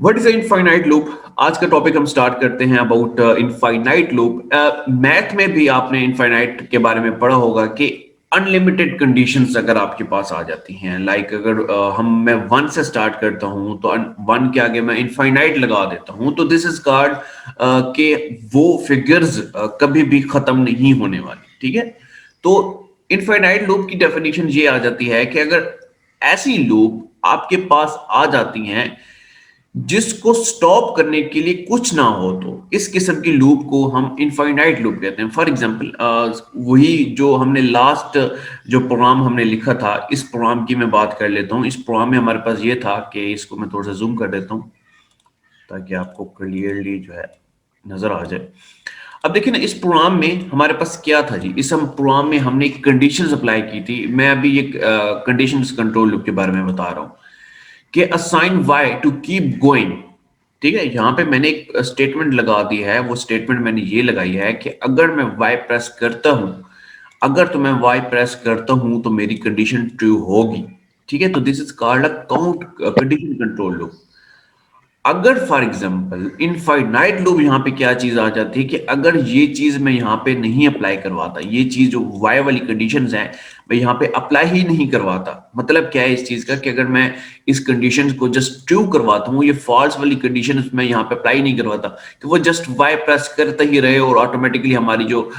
What is infinite loop. आज का topic हम स्टार्ट करते हैं अबाउट इनफाइनाइट लूप। मैथ में भी आपने इनफाइनाइट के बारे में पढ़ा होगा कि अनलिमिटेड कंडीशंस अगर आपके पास आ जाती हैं, लाइक अगर मैं वन से स्टार्ट करता हूं तो वन के आगे मैं इनफाइनाइट लगा देता हूं, तो दिस इज कार्ड के वो फिगर्स कभी भी खत्म नहीं होने वाली। ठीक है, तो इनफाइनाइट लूप की डेफिनेशन ये आ जाती है कि अगर ऐसी लूप आपके पास आ जाती हैं जिसको स्टॉप करने के लिए कुछ ना हो, तो इस किस्म की लूप को हम इनफाइनाइट लूप कहते हैं। फॉर एग्जांपल वही जो हमने लास्ट जो प्रोग्राम हमने लिखा था, इस प्रोग्राम की मैं बात कर लेता हूं। इस प्रोग्राम में हमारे पास ये था कि इसको मैं थोड़ा सा जूम कर देता हूं ताकि आपको क्लियरली जो है नजर आ जाए। अब देखिए ना, इस प्रोग्राम में हमारे पास क्या था जी। इस हम प्रोग्राम में हमने एक कंडीशन अप्लाई की थी। मैं अभी एक कंडीशंस कंट्रोल लूप के बारे में बता रहा हूं कि assign Y to keep going. ठीक है, यहां पे मैंने एक स्टेटमेंट लगा दी है। वो स्टेटमेंट मैंने ये लगाई है कि अगर मैं वाई प्रेस करता हूं, अगर तो मैं वाई प्रेस करता हूं तो मेरी कंडीशन ट्रू होगी। ठीक है, तो this is called a count condition control loop. अगर फॉर एग्जांपल इनफाइनाइट लूप, यहाँ पे क्या चीज आ जाती है कि अगर ये चीज मैं यहाँ पे नहीं अप्लाई करवाता, ये चीज जो वाई वाली कंडीशंस हैं मैं यहाँ पे अप्लाई ही नहीं करवाता। मतलब क्या है इस चीज का कि अगर मैं इस कंडीशन को जस्ट ट्रू करवाता हूँ, ये फॉल्स वाली कंडीशन मैं यहाँ पे अप्लाई नहीं करवाता, कि वो जस्ट वाई प्रेस करता ही रहे और ऑटोमेटिकली हमारी जो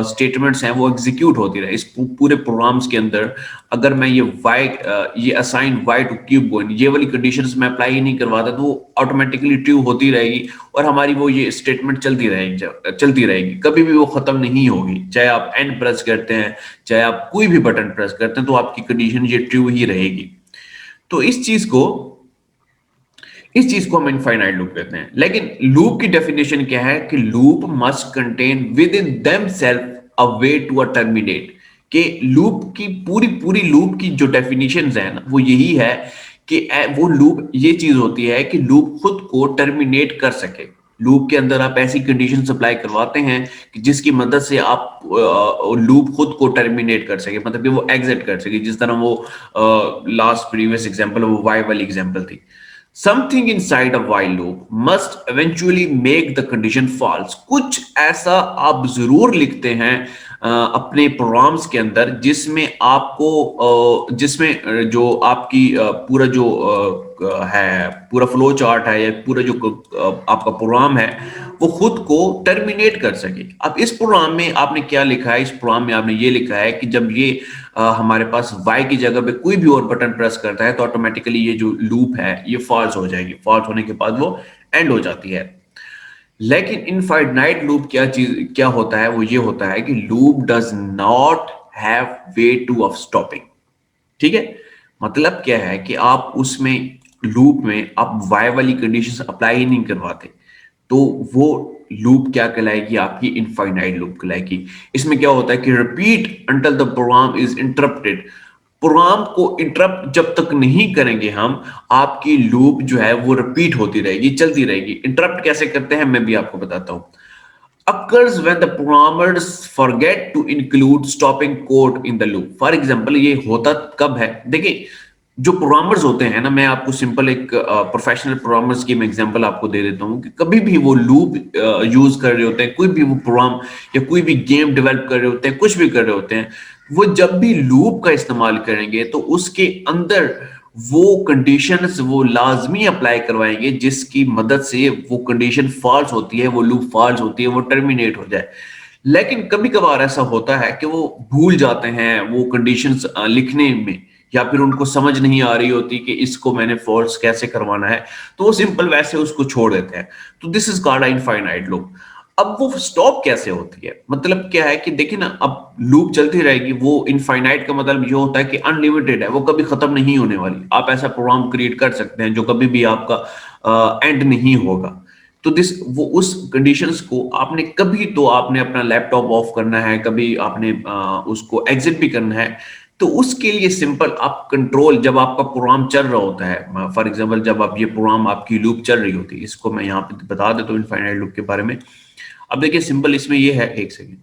स्टेटमेंट्स हैं वो एग्जीक्यूट होती रहे इस पूरे प्रोग्राम्स के अंदर। अगर मैं ये assign Y to keep going, ये वाली कंडीशंस मैं अप्लाई ही नहीं करवाता, तो वो ऑटोमेटिकली ट्रू होती रहेगी और हमारी वो ये स्टेटमेंट चलती रहेगी, कभी भी वो खत्म नहीं होगी। चाहे आप एंड प्रेस करते हैं, चाहे आप कोई भी बटन प्रेस करते हैं, तो आपकी कंडीशन ये ट्रू ही रहेगी। तो इस चीज को हम इनफाइनाइट लूप कहते हैं। लेकिन लूप की डेफिनेशन क्या है कि loop must contain within them self a way to a terminate. कि लूप की पूरी पूरी लूप की जो डेफिनेशन है ना, वो यही है कि वो लूप ये चीज होती है कि लूप खुद को टर्मिनेट कर सके। लूप के अंदर आप ऐसी कंडीशन अप्लाई करवाते हैं कि जिसकी मदद से आप लूप खुद को टर्मिनेट कर सके, मतलब कि वो एग्जिट कर सके। जिस तरह वो लास्ट प्रीवियस एग्जांपल, वो वाई वाली एग्जांपल थी। Something inside a while loop must eventually make the condition false। कुछ ऐसा आप जरूर लिखते हैं अपने प्रोग्राम्स के अंदर जिसमें जो आपकी पूरा जो है, पूरा फ्लो चार्ट है, या पूरा जो आपका प्रोग्राम है, वो खुद को टर्मिनेट कर सके। अब इस प्रोग्राम में आपने क्या लिखा है? इस प्रोग्राम में आपने ये लिखा है कि जब ये हमारे पास y की जगह पे कोई भी और बटन प्रेस करता है, तो ऑटोमेटिकली ये जो लूप है ये फॉल्स हो जाएगी। फॉल्स होने के बाद वो एंड हो जाती है। लेकिन इनफाइनाइट लूप क्या होता है? वो ये होता है कि loop does not have way two of stopping. ठीक है, मतलब क्या है कि आप उसमें लूप में आप वाई वाली कंडीशन अप्लाई ही नहीं करवाते, तो वो लूप क्या कहलाएगी? आपकी इनफाइनाइट लूप कहलाएगी। इसमें क्या होता है कि repeat until the program is interrupted. Program को इंटरप्ट जब तक नहीं करेंगे हम, आपकी लूप जो है वो रिपीट होती रहेगी, चलती रहेगी। इंटरप्ट कैसे करते हैं मैं भी आपको बताता हूं। occurs when the programmers forget to include stopping code in the loop। For example ये होता कब है? देखिए, जो प्रोग्रामर्स होते हैं ना, मैं आपको सिंपल एक प्रोफेशनल प्रोग्रामर्स की मैं एग्जांपल आपको दे देता हूँ कि कभी भी वो लूप यूज कर रहे होते हैं, कोई भी वो प्रोग्राम या कोई भी गेम डेवलप कर रहे होते हैं, कुछ भी कर रहे होते हैं, वो जब भी लूप का इस्तेमाल करेंगे तो उसके अंदर वो कंडीशंस वो लाजमी अप्लाई करवाएंगे जिसकी मदद से वो कंडीशन फॉल्स होती है, वो लूप फॉल्स होती है, वो टर्मिनेट हो जाए। लेकिन कभी कभार ऐसा होता है कि वो भूल जाते हैं वो कंडीशंस लिखने में, या फिर उनको समझ नहीं आ रही होती कि इसको मैंने फॉल्स कैसे करवाना है, तो वो सिंपल वैसे उसको छोड़ देते हैं। तो this is called infinite loop. अब वो स्टॉप कैसे होती है? मतलब क्या है कि देखिए ना, अब लूप चलती रहेगी। वो इनफाइनाइट का मतलब ये होता है कि अनलिमिटेड है, वो कभी खत्म नहीं होने वाली। आप ऐसा प्रोग्राम क्रिएट कर सकते हैं जो कभी भी आपका एंड नहीं होगा। तो वो उस कंडीशंस को आपने कभी तो आपने अपना लैपटॉप ऑफ करना है, कभी आपने उसको एग्जिट भी करना है। तो उसके लिए सिंपल आप कंट्रोल, जब आपका प्रोग्राम चल रहा होता है, फॉर एग्जांपल जब आप ये प्रोग्राम आपकी लूप चल रही होती है, इसको मैं यहाँ पे बता देता हूँ इनफाइनाइट लूप के बारे में। अब देखिए सिंपल इसमें ये है, एक सेकेंड,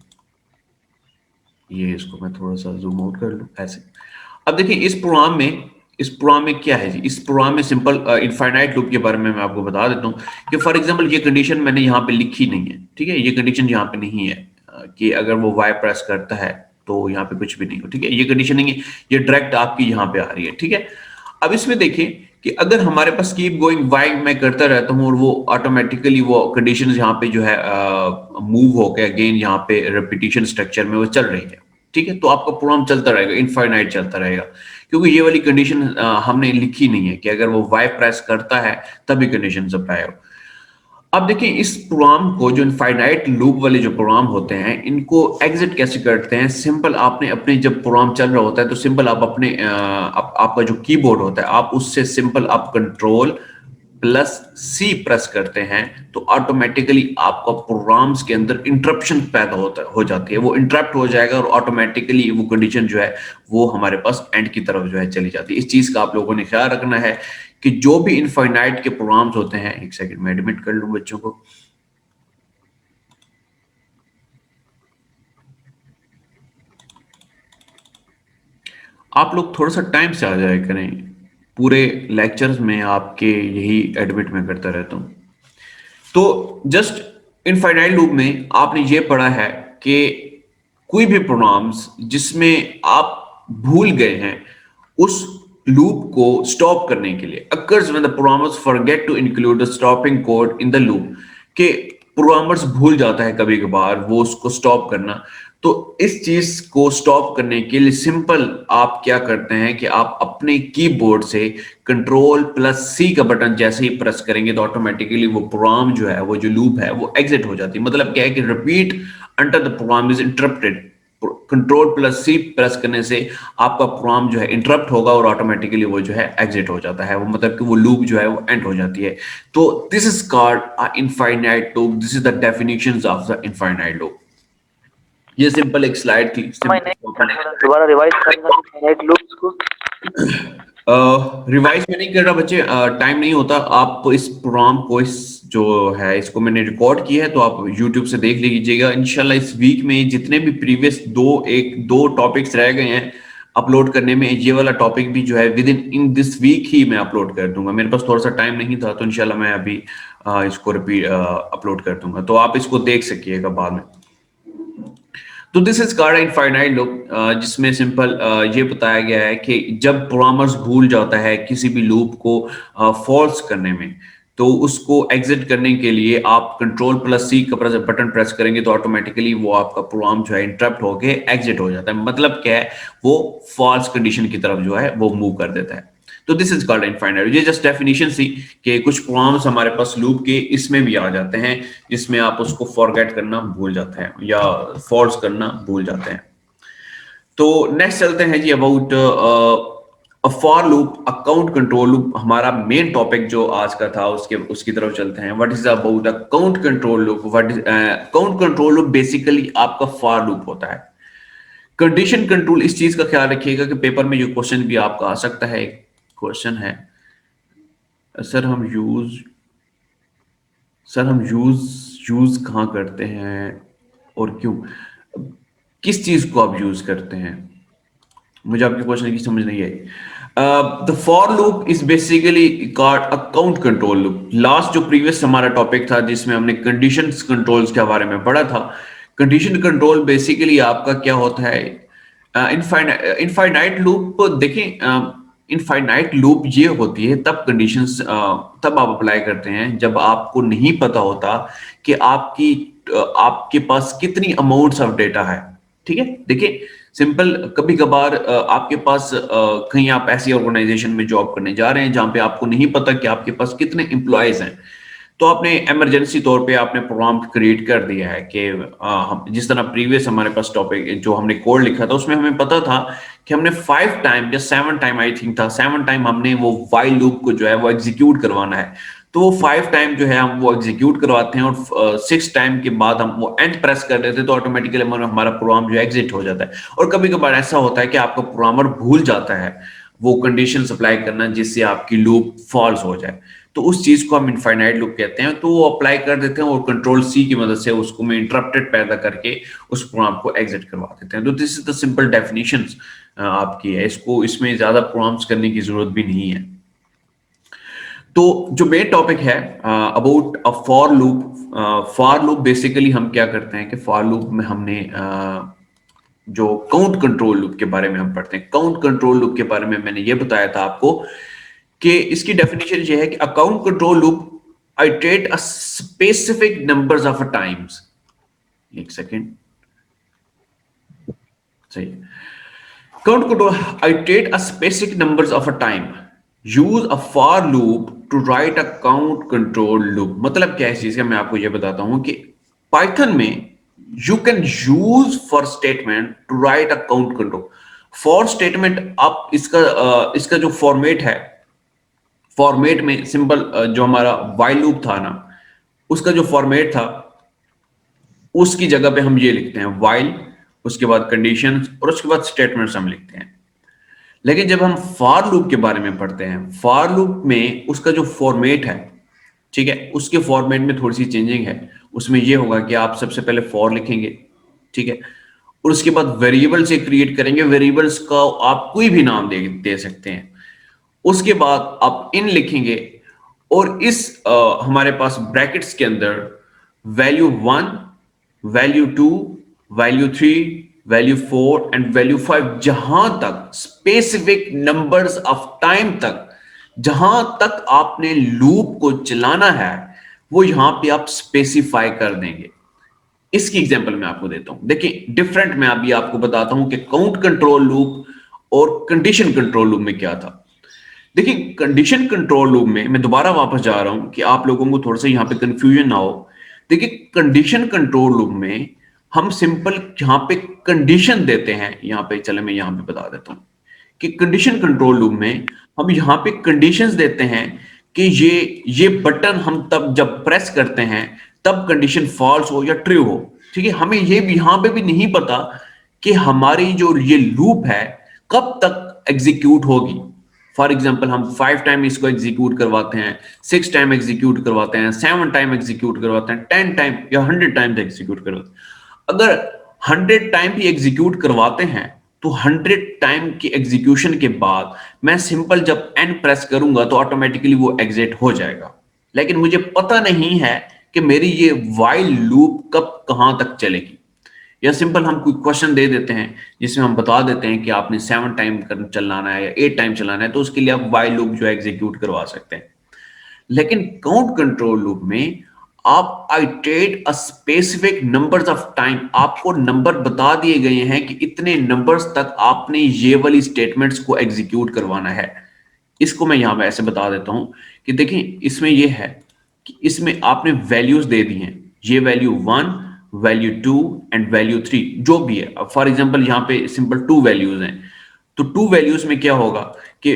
ये इसको मैं थोड़ा सा जूम आउट कर लूँ ऐसे। अब देखिए इस प्रोग्राम में इस प्रोग्राम में क्या है जी? इस प्रोग्राम में सिंपल इनफाइनाइट लूप के बारे में मैं आपको बता देता हूँ कि फॉर एग्जांपल ये कंडीशन मैंने यहाँ पे लिखी नहीं है, ठीक है? ये कंडीशन यहाँ पे नहीं है कि अगर वो y प्रेस करता है तो यहाँ पे कुछ भी नहीं हो, ठीक है? ये कंडीशन नहीं है, ये डायरेक्ट आपकी यहाँ पे आ रही है, ठीक है? अब इसमें देखिए कि अगर हमारे पास कीप गोइंग y मैं करता रहता हूँ और वो ऑटोमेटिकली वो कंडीशन यहाँ पे जो है मूव होकर अगेन यहाँ पे रिपीटिशन स्ट्रक्चर में वो चल रही है, ठीक है? तो आपका प्रोग्राम चलता रहेगा, इनफाइनाइट चलता रहेगा, क्योंकि ये वाली कंडीशन हमने लिखी नहीं है कि अगर वो y प्रेस करता है तभी कंडीशन अप्लाई हो। अब देखिए इस प्रोग्राम को, जो इनफाइनाइट लूप वाले जो प्रोग्राम होते हैं, इनको एग्जिट कैसे करते हैं? सिंपल आपने अपने जब प्रोग्राम चल रहा होता है तो सिंपल आप अपने आपका जो कीबोर्ड होता है आप उससे सिंपल आप कंट्रोल प्लस सी प्रेस करते हैं तो ऑटोमेटिकली आपका प्रोग्राम्स के अंदर इंटरप्शन पैदा हो जाती है, वो इंटरप्ट हो जाएगा और ऑटोमेटिकली वो कंडीशन जो है वो हमारे पास एंड की तरफ जो है चली जाती है। इस चीज का आप लोगों ने ख्याल रखना है कि जो भी इनफाइनाइट के प्रोग्राम्स होते हैं, एक सेकंड में एडमिट कर लूं बच्चों को। आप लोग थोड़ा सा टाइम से आ जाया करें, पूरे लेक्चर्स में आपके यही एडमिट में करता रहता हूं। तो जस्ट इनफाइनाइट लूप में आपने ये पढ़ा है कि कोई भी प्रोग्राम्स जिसमें आप भूल गए हैं उस लूप को स्टॉप करने के लिए, occurs when the programmers forget to include the stopping code in the loop, के प्रोग्रामर्स भूल जाता है कभी कभार वो उसको स्टॉप करना। तो इस चीज को स्टॉप करने के लिए सिंपल आप क्या करते हैं कि आप अपने कीबोर्ड से कंट्रोल प्लस सी का बटन जैसे ही प्रेस करेंगे तो ऑटोमेटिकली वो प्रोग्राम जो है, वो जो लूप है वो एग्जिट हो जाती है। मतलब क्या है कि repeat until the program is interrupted. Control plus C press करने से आपका प्रोग्राम जो है इंटरप्ट होगा और ऑटोमेटिकली वो जो है एग्जिट हो जाता है, वो मतलब कि वो लूप जो है वो एंड हो जाती है। तो this is called a infinite loop, this is the definitions of the infinite loop. ये सिंपल एक स्लाइड थी, मैं नहीं थोड़ा दोबारा रिवाइज करना इनफाइनाइट लूप्स को। रिवाइज में नहीं कर रहा बच्चे, टाइम नहीं होता। आप इस प्रोग्राम को, इस जो है इसको मैंने रिकॉर्ड किया है तो आप YouTube से देख लीजिएगा। इंशाल्लाह इस वीक में जितने भी प्रीवियस दो टॉपिक्स रह गए हैं अपलोड करने में, ये वाला टॉपिक भी जो है विद इन दिस वीक ही मैं अपलोड कर दूंगा। मेरे पास थोड़ा सा टाइम नहीं था तो इंशाल्लाह मैं अभी इसको रिपीट अपलोड कर दूंगा, तो आप इसको देख सकिएगा बाद में। तो this is called infinite loop, जिसमें सिंपल ये बताया गया है कि जब प्रोग्रामर्स भूल जाता है किसी भी लूप को फॉल्स करने में, तो उसको एग्जिट करने के लिए आप कंट्रोल प्लस सी का बटन प्रेस करेंगे तो ऑटोमेटिकली वो आपका प्रोग्राम जो है इंटरप्ट होके एग्जिट हो जाता है। मतलब क्या है, वो फॉल्स कंडीशन की तरफ जो है वो मूव कर देता है। तो दिस इज कॉल्ड इनफाइनाइट। ये जस्ट डेफिनेशन थी कि कुछ प्रोग्राम्स हमारे पास लूप के इसमें भी आ जाते हैं जिसमें आप उसको फॉरगेट करना भूल जाते हैं या फॉल्स करना भूल जाते हैं। तो नेक्स्ट चलते हैं जी about for loop, account control loop. हमारा मेन टॉपिक जो आज का था उसकी तरफ चलते हैं। What is about account control loop? What is account control loop? Basically आपका फॉर लूप होता है। कंडीशन कंट्रोल, इस चीज का ख्याल रखिएगा कि पेपर में जो क्वेश्चन भी आपका आ सकता है, क्वेश्चन है सर हम यूज कहाँ करते हैं और क्यों, किस चीज को आप यूज करते हैं? मुझे आपके क्वेश्चन की समझ नहीं आई। The for loop is basically called account control loop. Last जो प्रीवियस हमारा टॉपिक था जिसमें हमने कंडीशंस कंट्रोल्स के बारे में पढ़ा था, कंडीशन कंट्रोल बेसिकली आपका क्या होता है, इनफाइनाइट लूप। देखें इनफाइनाइट लूप ये होती है तब कंडीशंस तब आप अप्लाई करते हैं जब आपको नहीं पता होता कि आपके पास कितनी अमाउंट्स ऑफ डेटा है। ठीक है, देखिए सिंपल, कभी कभार आपके पास कहीं आप ऐसी ऑर्गेनाइजेशन में जॉब करने जा रहे हैं जहां पे आपको नहीं पता कि आपके पास कितने एम्प्लॉयज हैं, तो आपने इमरजेंसी तौर पे आपने प्रोग्राम क्रिएट कर दिया है कि जिस तरह प्रीवियस हमारे पास टॉपिक जो हमने कोड लिखा था उसमें हमें पता था कि हमने 5 टाइम या 7 टाइम आई थिंक था, 7 टाइम हमने वो व्हाइल लूप को जो है वो एग्जीक्यूट करवाना है। तो वो 5 टाइम जो है हम वो एग्जीक्यूट करवाते हैं और 6 टाइम के बाद हम वो एंड प्रेस कर देते हैं तो ऑटोमेटिकली हमारा प्रोग्राम जो एग्जिट हो जाता है। और कभी कभार ऐसा होता है कि आपका प्रोग्रामर भूल जाता है वो कंडीशन अप्लाई करना जिससे आपकी लूप फॉल्स हो जाए। तो उस चीज को हम इनफाइनाइट लूप कहते हैं, तो वो अप्लाई कर देते हैं और कंट्रोल सी की मदद से उसको में इंटरप्टेड पैदा करके उस प्रोग्राम को एग्जिट करवा देते हैं। तो this is the simple definition आपकी है, इसको इसमें ज्यादा प्रोग्राम्स करने की जरूरत भी नहीं है। तो जो मेन टॉपिक है about a for loop, for loop basically हम क्या करते हैं कि फॉर लूप में हमने जो काउंट कंट्रोल लूप के बारे में हम पढ़ते हैं, काउंट कंट्रोल लूप के बारे में मैंने ये बताया था आपको कि इसकी डेफिनेशन ये है कि a count control loop iterate a specific numbers of a times. एक सेकेंड, सही, count control iterate a specific numbers of a time, use a for loop to write a count control loop. मतलब क्या है इस चीज का, मैं आपको ये बताता हूं कि पाइथन में you can use for statement to write a count control. For statement आप इसका जो फॉर्मेट है, फॉर्मेट में सिंपल जो हमारा वाइल लूप था ना, उसका जो फॉर्मेट था उसकी जगह पे हम ये लिखते हैं वाइल, उसके बाद कंडीशंस और उसके बाद स्टेटमेंट्स हम लिखते हैं। लेकिन जब हम फॉर लूप के बारे में पढ़ते हैं, फॉर लूप में उसका जो फॉर्मेट है, ठीक है, उसके फॉर्मेट में थोड़ी सी चेंजिंग है। उसमें ये होगा कि आप सबसे पहले फॉर लिखेंगे, ठीक है, और उसके बाद वेरिएबल से क्रिएट करेंगे, वेरिएबल्स का आप कोई भी नाम दे सकते हैं। उसके बाद आप इन लिखेंगे और इस हमारे पास ब्रैकेट्स के अंदर value 1, value 2, value 3, value 4 and value 5, जहां तक स्पेसिफिक नंबर्स ऑफ टाइम तक, जहां तक आपने लूप को चलाना है वो यहां पे आप स्पेसिफाई कर देंगे। इसकी एग्जांपल मैं आपको देता हूं, देखिए डिफरेंट मैं अभी आपको बताता हूं कि काउंट कंट्रोल लूप और कंडीशन कंट्रोल लूप में क्या था। देखिए कंडीशन कंट्रोल लूप में मैं दोबारा वापस जा रहा हूं कि आप लोगों को थोड़ा सा यहां पे कंफ्यूजन ना हो। देखिए कंडीशन कंट्रोल लूप में हम सिंपल यहां पे कंडीशन देते हैं, यहां पे चले मैं यहां पे बता देता हूं कि कंडीशन कंट्रोल लूप में हम यहां पे कंडीशंस देते हैं कि ये बटन हम तब जब प्रेस करते हैं तब कंडीशन फॉल्स हो या ट्रू हो। ठीक है, हमें ये भी यहां पे भी नहीं पता कि हमारी जो ये लूप है कब तक एग्जीक्यूट होगी। फॉर एग्जाम्पल हम 5 टाइम इसको एग्जीक्यूट करवाते हैं, 6 टाइम एग्जीक्यूट करवाते हैं, 7 टाइम एग्जीक्यूट करवाते हैं, 10 टाइम या 100 टाइम एग्जीक्यूट करवाते हैं। अगर 100 टाइम भी एग्जीक्यूट करवाते हैं तो 100 टाइम की एग्जीक्यूशन के बाद मैं सिंपल जब एन प्रेस करूंगा तो ऑटोमेटिकली वो एग्जिट हो जाएगा। लेकिन मुझे पता नहीं है कि मेरी ये वाइल लूप कब कहां तक चलेगी। या सिंपल हम कोई क्वेश्चन दे देते हैं जिसमें हम बता देते हैं कि आपने 7 टाइम चलाना है या 8 टाइम चलाना है, तो उसके लिए आप वाइल लूप जो है एग्जीक्यूट करवा सकते हैं। लेकिन काउंट कंट्रोल लूप में आप iterate a specific numbers of time, आपको नंबर बता दिए गए हैं कि इतने नंबर्स तक आपने ये वाली स्टेटमेंट्स को एग्जीक्यूट करवाना है। इसको मैं यहां पे ऐसे बता देता हूं कि देखिए इसमें ये है कि इसमें आपने वैल्यूज दे दी हैं, ये वैल्यू 1, वैल्यू 2 एंड वैल्यू 3 जो भी है। फॉर एग्जांपल यहां पे सिंपल 2 वैल्यूज हैं, तो 2 वैल्यूज में क्या होगा कि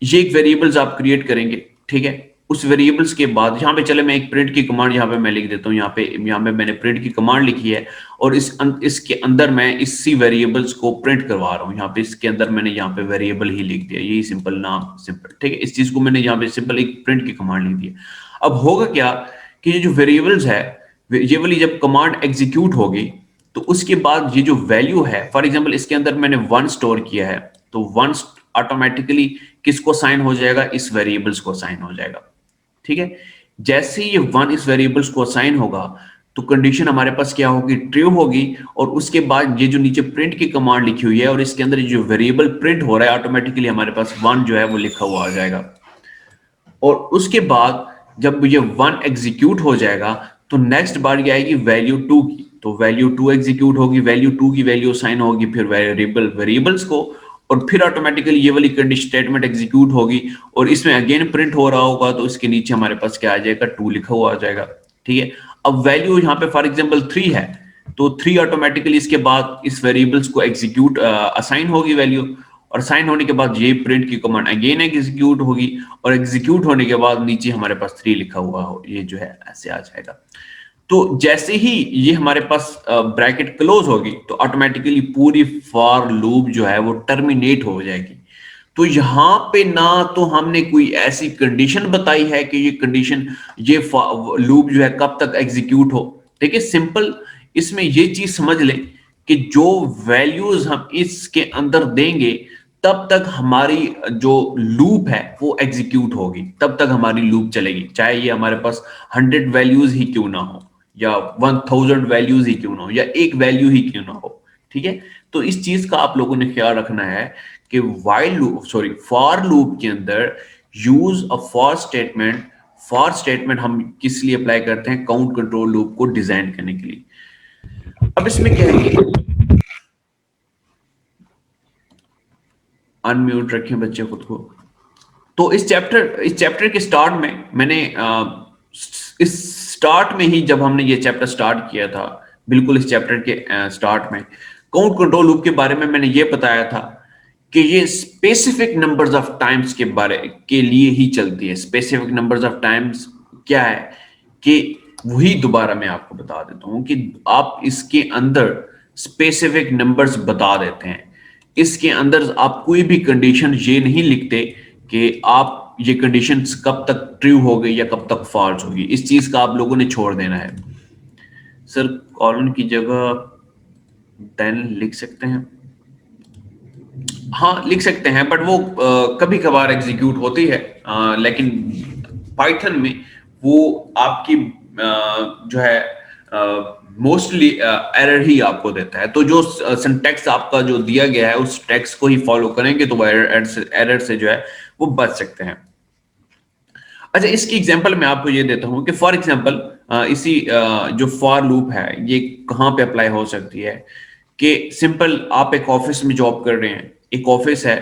ये एक वेरिएबल्स आप क्रिएट करेंगे, ठीक है। उस वेरिएबल्स के बाद यहाँ पे चले मैं एक प्रिंट की कमांड यहाँ पे मैं लिख देता हूँ, यहाँ पे मैंने प्रिंट की कमांड लिखी है और इसके अंदर मैं इसी वेरिएबल्स को प्रिंट करवा रहा हूँ। यहाँ पे इसके अंदर मैंने यहाँ पे वेरिएबल ही लिख दिया, यही सिंपल नाम सिंपल, ठीक है। इस चीज को मैंने यहाँ पे सिंपल एक प्रिंट की कमांड लिख दी। अब होगा क्या कि ये जो वेरिएबल्स है, ये वाली जब कमांड एग्जीक्यूट होगी तो उसके बाद ये जो वैल्यू है, फॉर एग्जाम्पल इसके अंदर मैंने 1 स्टोर किया है, तो 1 ऑटोमेटिकली किसको साइन हो जाएगा, इस वेरिएबल्स को साइन हो जाएगा, ठीक है। जैसे ही ये 1 इस वेरिएबल्स को असाइन होगा तो कंडीशन हमारे पास क्या होगी, ट्रू होगी। और उसके बाद ये जो नीचे प्रिंट की कमांड लिखी हुई है और इसके अंदर जो वेरिएबल प्रिंट हो रहा है ऑटोमेटिकली हमारे पास 1 जो है वो लिखा हुआ आ जाएगा। और उसके बाद जब ये 1 एग्जीक्यूट हो जाएगा तो नेक्स्ट बारी आएगी वैल्यू 2 की, तो वैल्यू 2 एग्जीक्यूट होगी, वैल्यू 2 की वैल्यू साइन होगी फिर वेरिएबल्स को, और फिर ऑटोमेटिकली ये वाली कंडीशन स्टेटमेंट एग्जीक्यूट होगी और इसमें अगेन प्रिंट हो रहा होगा तो इसके नीचे हमारे पास क्या आ जाएगा, 2 लिखा हुआ आ जाएगा, ठीक है। अब वैल्यू यहाँ पे फॉर एग्जांपल 3 है, तो 3 ऑटोमेटिकली इसके बाद इस वेरिएबल्स को एग्जीक्यूट असाइन होगी वैल्यू, और साइन होने के बाद ये प्रिंट की कमांड अगेन एग्जीक्यूट होगी और एग्जीक्यूट होने के बाद नीचे हमारे पास 3 लिखा हुआ हो, ये जो है ऐसे आ जाएगा। तो जैसे ही ये हमारे पास ब्रैकेट क्लोज होगी तो ऑटोमेटिकली पूरी फॉर लूप जो है वो टर्मिनेट हो जाएगी। तो यहाँ पे ना तो हमने कोई ऐसी कंडीशन बताई है कि ये कंडीशन, ये लूप जो है कब तक एग्जीक्यूट हो। देखिए सिंपल इसमें ये चीज समझ लें कि जो वैल्यूज हम इसके अंदर देंगे तब तक हमारी जो लूप है वो एग्जीक्यूट होगी, तब तक हमारी लूप चलेगी, चाहे ये हमारे पास 100 वैल्यूज ही क्यों ना हो, या 1000 वैल्यूज ही क्यों ना हो, या एक वैल्यू ही क्यों ना हो। ठीक है, तो इस चीज का आप लोगों ने ख्याल रखना है कि while loop, sorry, for loop के अंदर use a for statement. For statement हम किस लिए अप्लाई करते हैं? काउंट कंट्रोल लूप को डिजाइन करने के लिए। अब इसमें क्या है कि अनम्यूट रखें बच्चे खुद को। तो इस चैप्टर के स्टार्ट में मैंने इस स्टार्ट में ही जब हमने ये चैप्टर स्टार्ट किया था, बिल्कुल इस चैप्टर के स्टार्ट में काउंट कंट्रोल लूप के बारे में मैंने ये बताया था कि ये स्पेसिफिक नंबर्स ऑफ टाइम्स के बारे के लिए ही चलती है। स्पेसिफिक नंबर्स ऑफ टाइम्स क्या है कि वही दोबारा मैं आपको बता देता हूं कि आप इसके अंदर स्पेसिफिक नंबर्स बता देते हैं। इसके अंदर आप कोई भी कंडीशन ये नहीं लिखते कि आप ये कंडीशंस कब तक ट्रू हो गई या कब तक फॉल्स होगी। इस चीज का आप लोगों ने छोड़ देना है। सर कॉलन की जगह देन लिख सकते हैं? हाँ लिख सकते हैं, बट वो कभी कभार एग्जीक्यूट होती है, लेकिन पाइथन में वो आपकी जो है मोस्टली एरर ही आपको देता है। तो जो सिंटैक्स आपका जो दिया गया है उस टेक्स्ट को ही फॉलो करेंगे तो वो एरर से जो है वो बच सकते हैं। अच्छा, इसकी एग्जांपल मैं आपको ये देता हूं कि फॉर एग्जांपल इसी जो फॉर लूप है ये कहाँ पे अप्लाई हो सकती है कि सिंपल आप एक ऑफिस में जॉब कर रहे हैं, एक ऑफिस है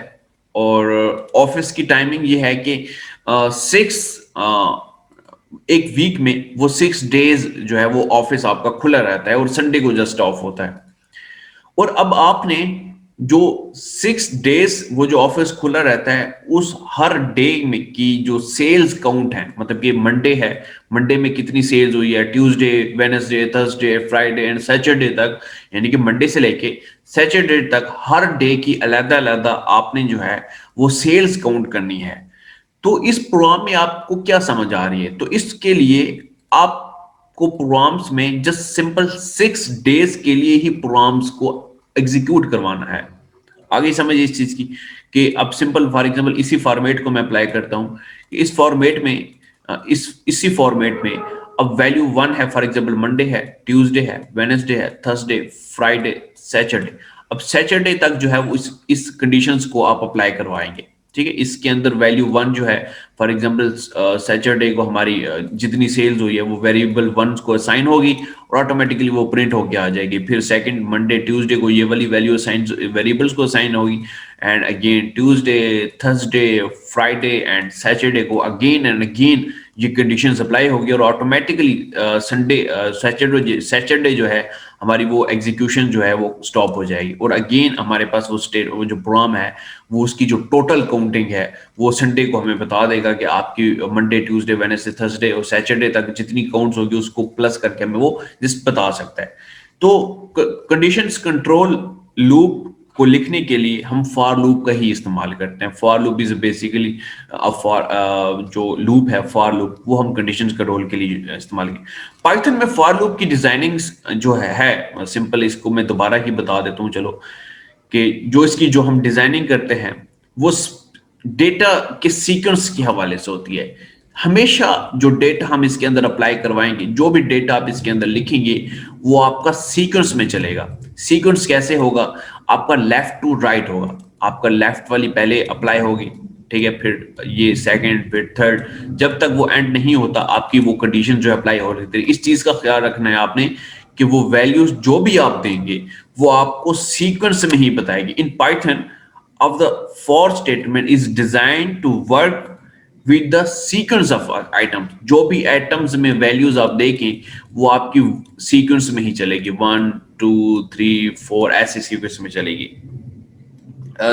और ऑफिस की टाइमिंग ये है कि सिक्स एक वीक में वो 6 डेज जो है वो ऑफिस आपका खुला रहता है और संडे को जस्ट ऑफ होता है। और अब आपने जो 6 डेज वो जो ऑफिस खुला रहता है उस हर डे में की जो सेल्स काउंट है, मतलब कि मंडे है, मंडे में कितनी सेल्स हुई है, Tuesday, Wednesday, Thursday, Friday and Saturday तक, यानी कि मंडे से लेके सैटरडे तक हर डे की अलग अलग आपने जो है वो सेल्स काउंट करनी है। तो इस प्रोग्राम में आपको क्या समझ आ रही है? तो इसके लिए आपको प्रोग्राम्स में जस्ट सिंपल 6 डेज के लिए ही प्रोग्राम्स को एग्जीक्यूट करवाना है। आगे समझिए इस चीज की कि अब सिंपल फॉर एग्जांपल इसी फॉर्मेट को मैं अप्लाई करता हूं। इस फॉर्मेट में इसी फॉर्मेट में अब वैल्यू 1 है, फॉर एग्जांपल मंडे है, ट्यूसडे है, वेडनेसडे है, थर्सडे, फ्राइडे, सैटरडे। अब सैटरडे तक जो है वो इस कंडीशंस को आप अप्लाई करवाएंगे। ठीक है, इसके अंदर वैल्यू 1 जो है, फॉर एग्जांपल सैटरडे को हमारी जितनी सेल्स हुई है वो वेरिएबल 1 को असाइन होगी और ऑटोमेटिकली वो प्रिंट होके आ जाएगी। फिर सेकंड मंडे ट्यूसडे को ये वाली वैल्यू असाइन वेरिएबल्स को असाइन होगी, and again Tuesday, Thursday, Friday and Saturday को अगेन एंड अगेन ये कंडीशंस अप्लाई होगी और ऑटोमेटिकली संडे सैटरडे जो है हमारी वो एग्जीक्यूशन जो है वो स्टॉप हो जाएगी और अगेन हमारे पास वो जो प्रोग्राम है वो उसकी जो टोटल काउंटिंग है वो संडे को हमें बता देगा कि आपकी मंडे, ट्यूसडे, वेडनेसडे, थर्सडे और सैटरडे तक जितनी काउंट्स होगी उसको प्लस करके हमें वो जिस बता सकता है। तो कंडीशंस कंट्रोल लूप को लिखने के लिए हम फॉर लूप का ही इस्तेमाल करते हैं। For loop is basically for जो लूप है फॉर लूप वो हम कंडीशंस कंट्रोल के लिए इस्तेमाल की। पाइथन में फॉर लूप की डिजाइनिंग जो है सिंपल, इसको मैं दोबारा ही बता देता हूँ चलो, कि जो इसकी जो हम डिजाइनिंग करते हैं वो डेटा के सीक्वेंस के हवाले से होती है। हमेशा जो डेटा हम इसके अंदर अप्लाई करवाएंगे, जो भी डेटा आप इसके अंदर लिखेंगे वो आपका सीक्वेंस में चलेगा। सीक्वेंस कैसे होगा? आपका लेफ्ट टू राइट होगा। आपका लेफ्ट वाली पहले अप्लाई होगी, ठीक है, फिर ये सेकंड, फिर थर्ड, जब तक वो एंड नहीं होता आपकी वो कंडीशन जो अप्लाई हो रही थी। इस चीज का ख्याल रखना है आपने कि वो वैल्यूज जो भी आप देंगे वो आपको सीक्वेंस में ही बताएगी। In Python of the for statement is designed to work with the sequence of items। जो भी आइटम्स में वैल्यूज आप देखें वो आपकी सीक्वेंस में ही चलेगी, 1 2 3 4 ऐसे सीक्वेंस में चलेगी।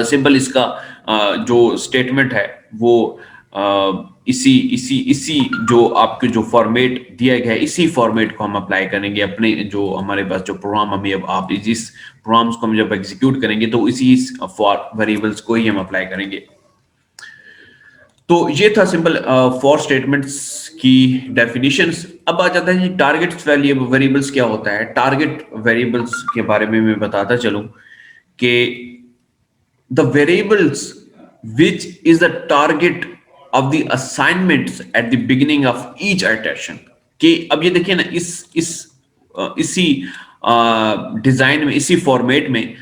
सिंपल इसका जो स्टेटमेंट है वो इसी इसी इसी जो आपके जो फॉर्मेट दिया गया है इसी फॉर्मेट को हम अप्लाई करेंगे अपने जो हमारे पास जो प्रोग्राम हमें अब आप जिस प्रोग्राम्स को हम जब एग्जीक्यूट करेंगे तो इसी फॉर वेरिएबल्स को ही हम अप्लाई करेंगे। तो ये था सिंपल फॉर स्टेटमेंट्स की डेफिनेशंस। अब आ जाता है जी टारगेट वेरिएबल्स क्या होता है। टारगेट वेरिएबल्स के बारे में मैं बताता चलूं कि the variables which is the target of the assignments at the beginning of each iteration। कि अब ये देखिए ना इसी डिजाइन में, इसी फॉर्मेट में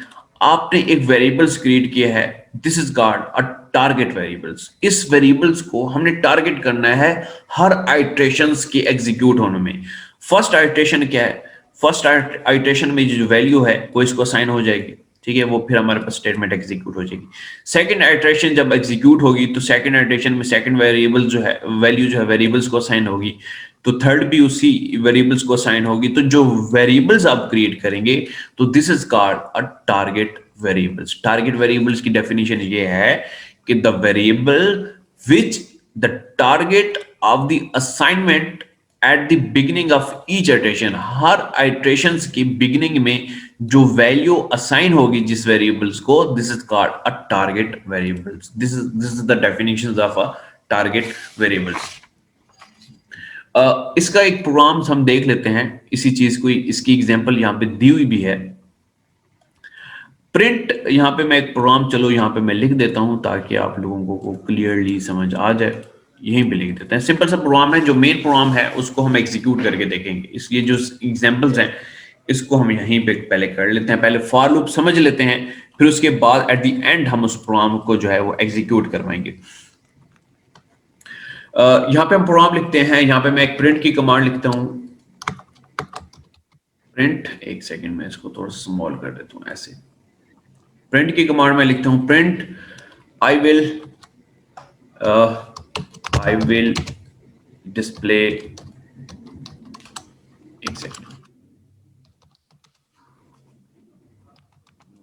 आपने एक वेरिएबल्स क्रिएट किया है। This is called a target variables. इस वेरिएबल्स को हमने टारगेट करना है हर आइट्रेशंस के एग्जीक्यूट होने में। फर्स्ट आइट्रेशन क्या है? फर्स्ट आइट्रेशन में जो वैल्यू है वो इसको असाइन हो जाएगी, ठीक है, वो फिर हमारे पास स्टेटमेंट एग्जीक्यूट हो जाएगी। सेकंड आइट्रेशन जब एग्जीक्यूट होगी तो सेकंड आइट्रेशन में सेकंड वेरिएबल जो है, वैल्यू जो है वेरिएबल्स को असाइन होगी, तो थर्ड भी उसी वेरिएबल्स को असाइन होगी। तो जो वेरिएबल्स आप क्रिएट करेंगे तो this is called a target variables. Target variables की डेफिनेशन ये है कि the variable which the target of the assignment at the beginning of each iteration, her iterations की बिगिनिंग में जो वैल्यू असाइन होगी जिस वेरिएबल्स को, this is called a target variables. This is the definitions of a target variables. इसका एक programme हम देख लेते हैं इसी चीज को, इसकी एग्जांपल यहाँ पे दी हुई भी है। प्रिंट, यहाँ पे मैं एक प्रोग्राम, चलो यहाँ पे मैं लिख देता हूं ताकि आप लोगों को क्लियरली समझ आ जाए। यहीं पे लिख देते हैं, सिंपल सा प्रोग्राम है। जो मेन प्रोग्राम है उसको हम एग्जीक्यूट करके देखेंगे। इसलिए जो एग्जांपल्स हैं इसको हम यहीं पे पहले कर लेते हैं। पहले फॉर लूप समझ लेते हैं, फिर उसके बाद एट द एंड हम उस प्रोग्राम को जो है वो एग्जीक्यूट करवाएंगे। यहाँ पे हम प्रोग्राम लिखते हैं। यहाँ पे मैं एक प्रिंट की कमांड लिखता हूं। प्रिंट, एक सेकेंड में इसको थोड़ा स्मॉल कर देता हूं ऐसे। प्रिंट की कमांड में लिखता हूं प्रिंट आई विल डिस्प्ले, एक सेकेंड,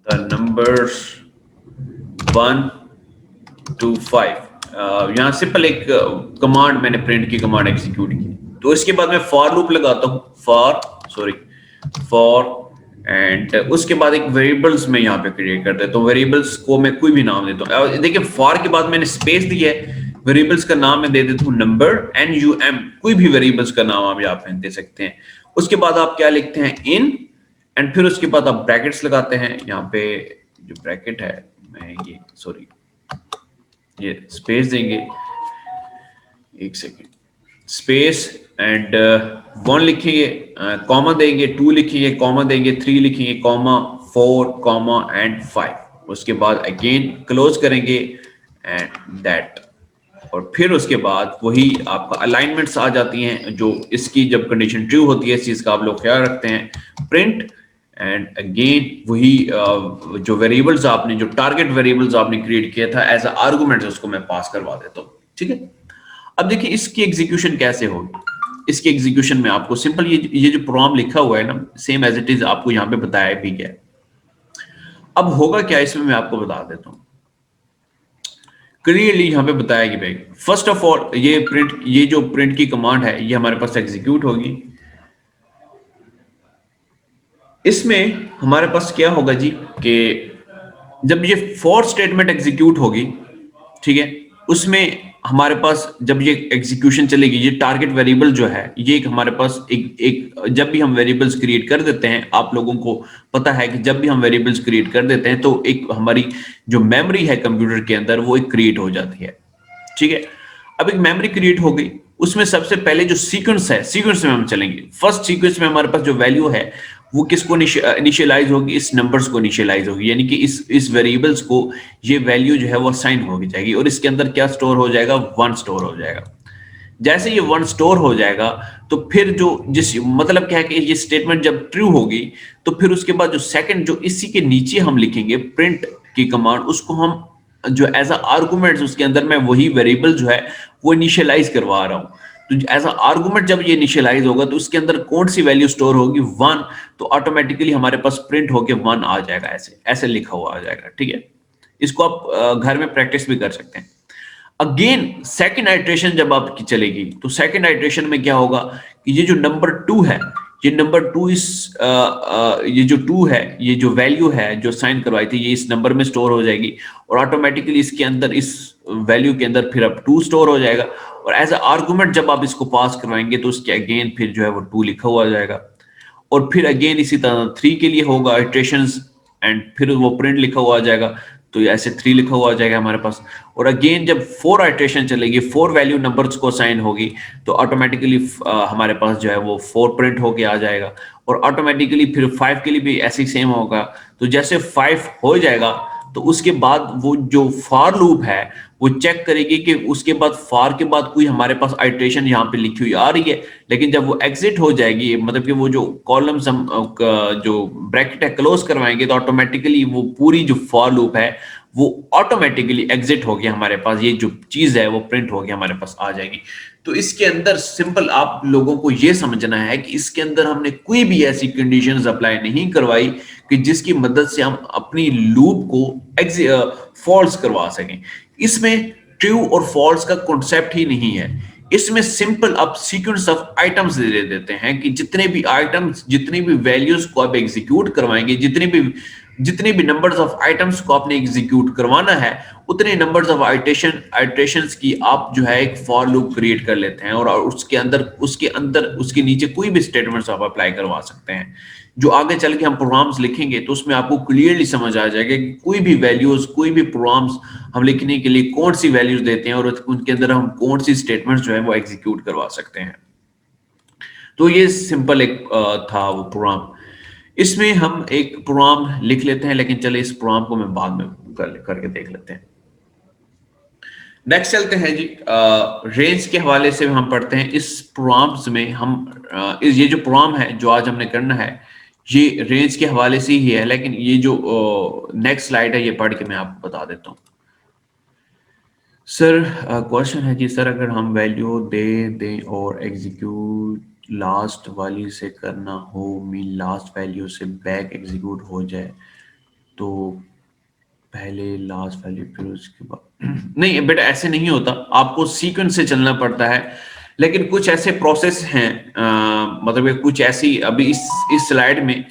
द नंबर्स 1 to 5। यहाँ सिंपल एक कमांड, मैंने प्रिंट की कमांड एग्जीक्यूट की। तो इसके बाद मैं फॉर लूप लगाता हूँ, फॉर एंड उसके बाद एक वेरिएबल्स में यहाँ पे क्रिएट कर देता हूँ। वेरिएबल्स को मैं कोई भी नाम देता हूँ। देखिए फॉर के बाद मैंने स्पेस दी है, वेरिएबल्स का नाम मैं दे देता हूँ नंबर, NUM, कोई भी वेरिएबल्स का नाम आप यहाँ पे दे सकते हैं। उसके बाद आप क्या लिखते हैं, इन, एंड फिर उसके बाद आप ब्रैकेट्स लगाते हैं। यहाँ पे जो ब्रैकेट है, मैं ये स्पेस देंगे, एक सेकेंड, स्पेस एंड 1 लिखेंगे, कॉमा देंगे, 2 लिखेंगे, कॉमा देंगे, 3 लिखेंगे, कॉमा 4, कॉमा एंड 5। उसके बाद अगेन क्लोज करेंगे एंड दैट, और फिर उसके बाद वही आपका अलाइनमेंट्स आ जाती हैं। जो इसकी जब कंडीशन ट्रू होती है, इस चीज का आप लोग ख्याल रखते हैं। प्रिंट एंड अगेन वही जो वेरिएबल्स आपने, जो टारगेट वेरिएबल्स आपने क्रिएट किया था एज अ आर्गुमेंट, उसको मैं पास करवा देता हूँ, ठीक है। अब देखिए इसकी एग्जीक्यूशन कैसे होगी। इसकी एग्जीक्यूशन में आपको सिंपल ये जो प्रोग्राम लिखा हुआ है ना, सेम एज इट इज आपको यहाँ पे बताया भी गया है। अब होगा क्या इसमें, मैं आपको बता देता हूँ क्लियरली। यहाँ पे बताया कि भाई फर्स्ट ऑफ ऑल ये जो प्रिंट की कमांड है ये हमारे पास एग्जीक्यूट होगी। इसमें हमारे पास क्या होगा जी कि जब ये फॉर स्टेटमेंट एग्जीक्यूट होगी, ठीक है, उसमें हमारे पास जब ये एग्जीक्यूशन चलेगी, ये टारगेट वेरिएबल जो है ये एक हमारे पास एक जब भी हम वेरिएबल्स क्रिएट कर देते हैं, आप लोगों को पता है कि जब भी हम वेरिएबल्स क्रिएट कर देते हैं तो एक हमारी जो मेमोरी है कंप्यूटर के अंदर वो एक क्रिएट हो जाती है, ठीक है। अब एक मेमोरी क्रिएट हो गई, उसमें सबसे पहले जो सीक्वेंस है, सीक्वेंस में हम चलेंगे। फर्स्ट सीक्वेंस में हमारे पास जो वैल्यू है वो किसको इनिशियलाइज होगी, इस नंबर्स को इनिशियलाइज होगी, यानी कि इस वेरिएबल्स को ये वैल्यू जो है वो असाइन हो जाएगी, और इसके अंदर क्या स्टोर हो जाएगा, 1 स्टोर हो जाएगा। जैसे ये 1 स्टोर हो जाएगा तो फिर जो जिस मतलब क्या है कि ये स्टेटमेंट जब ट्रू होगी तो फिर उसके बाद जो सेकंड, जो इसी के नीचे हम लिखेंगे प्रिंट की कमांड, उसको हम जो एज अ आर्गुमेंट, उसके अंदर मैं वही वेरिएबल जो है वो इनिशियलाइज करवा रहा हूं। तो एज अ आर्गुमेंट जब ये इनिशियलाइज होगा तो उसके अंदर कौन सी वैल्यू स्टोर होगी, 1, तो ऑटोमेटिकली हमारे पास प्रिंट होके 1 आ जाएगा, ऐसे ऐसे लिखा हुआ आ जाएगा, ठीक है। इसको आप घर में प्रैक्टिस भी कर सकते हैं। अगेन सेकंड आइट्रेशन जब आपकी चलेगी तो सेकंड आइट्रेशन में क्या होगा कि ये जो नंबर 2 है ये नंबर 2 इस ये जो 2 है, ये जो वैल्यू है जो साइन करवाई थी, ये इस नंबर में स्टोर हो जाएगी और ऑटोमेटिकली इसके अंदर, इस वैल्यू के अंदर फिर अब 2 स्टोर हो जाएगा और एज अ आर्गुमेंट जब आप इसको पास करवाएंगे तो उसके अगेन फिर जो है वो 2 लिखा हुआ जाएगा और फिर अगेन इसी तरह 3 के लिए होगा इटरेशंस एंड फिर वो प्रिंट लिखा हुआ आ जाएगा, तो ऐसे 3 लिखा हुआ आ जाएगा हमारे पास। और अगेन जब 4 आइट्रेशन चलेगी, 4 वैल्यू नंबर्स को असाइन होगी तो ऑटोमेटिकली हमारे पास जो है वो 4 प्रिंट होके आ जाएगा और ऑटोमेटिकली फिर 5 के लिए भी ऐसे ही सेम होगा। तो जैसे 5 हो जाएगा तो उसके बाद वो जो फॉर लूप है वो चेक करेगी कि उसके बाद फॉर के बाद कोई हमारे पास आइट्रेशन यहाँ पे लिखी हुई आ रही है, लेकिन जब वो एग्जिट हो जाएगी, मतलब कि वो जो कॉलम्स हम जो ब्रैकेट है क्लोज करवाएंगे तो ऑटोमेटिकली वो पूरी जो फॉर लूप है वो ऑटोमेटिकली एग्जिट हो गया हमारे पास, ये जो चीज है वो प्रिंट हो गया हमारे पास आ जाएगी। तो इसके अंदर सिंपल आप लोगों को ये समझना है कि इसके अंदर हमने कोई भी ऐसी कंडीशंस अप्लाई नहीं करवाई कि जिसकी मदद से हम अपनी लूप को फॉल्स करवा सकें। इसमें ट्रू और फॉल्स का कॉन्सेप्ट ही नहीं है, इसमें सिंपल आप सीक्वेंस ऑफ आइटम्स दे देते हैं कि जितने भी आइटम्स, जितनी भी वैल्यूज को आप एग्जीक्यूट करवाएंगे, जितने भी नंबर्स ऑफ आइटम्स को आपने एग्जीक्यूट करवाना है, उतने नंबर्स ऑफ आइट्रेशंस की आप जो है एक फॉर लूप क्रिएट कर लेते हैं और उसके अंदर उसके नीचे कोई भी स्टेटमेंट्स आप अप्लाई करवा सकते हैं। जो आगे चल के हम प्रोग्राम्स लिखेंगे तो उसमें आपको क्लियरली समझ आ जाएगा कि कोई भी वैल्यूज, कोई भी प्रोग्राम्स हम लिखने के लिए कौन सी वैल्यूज देते हैं और उनके अंदर हम कौन सी स्टेटमेंट्स जो है वो एग्जीक्यूट करवा सकते हैं। तो ये सिंपल एक था वो प्रोग्राम। इसमें हम एक प्रोग्राम लिख लेते हैं, लेकिन चले इस प्रोग्राम को मैं बाद में करके देख लेते हैं। नेक्स्ट चलते हैं जी, रेंज के हवाले से हम पढ़ते हैं। इस प्रोग्राम्स में हम ये जो प्रोग्राम है जो आज हमने करना है ये रेंज के हवाले से ही है, लेकिन ये जो नेक्स्ट स्लाइड है ये पढ़ के मैं आपको बता देता हूँ। सर क्वेश्चन है जी, सर अगर हम वैल्यू दे दें और एग्जीक्यूट लास्ट वाली से करना हो, मीन लास्ट वैल्यू से बैक एग्जीक्यूट हो जाए तो पहले लास्ट वैल्यू फिर उसके बाद नहीं बेटा ऐसे नहीं होता, आपको सीक्वेंस से चलना पड़ता है। लेकिन कुछ ऐसे प्रोसेस हैं, मतलब कुछ ऐसी, अभी इस स्लाइड में,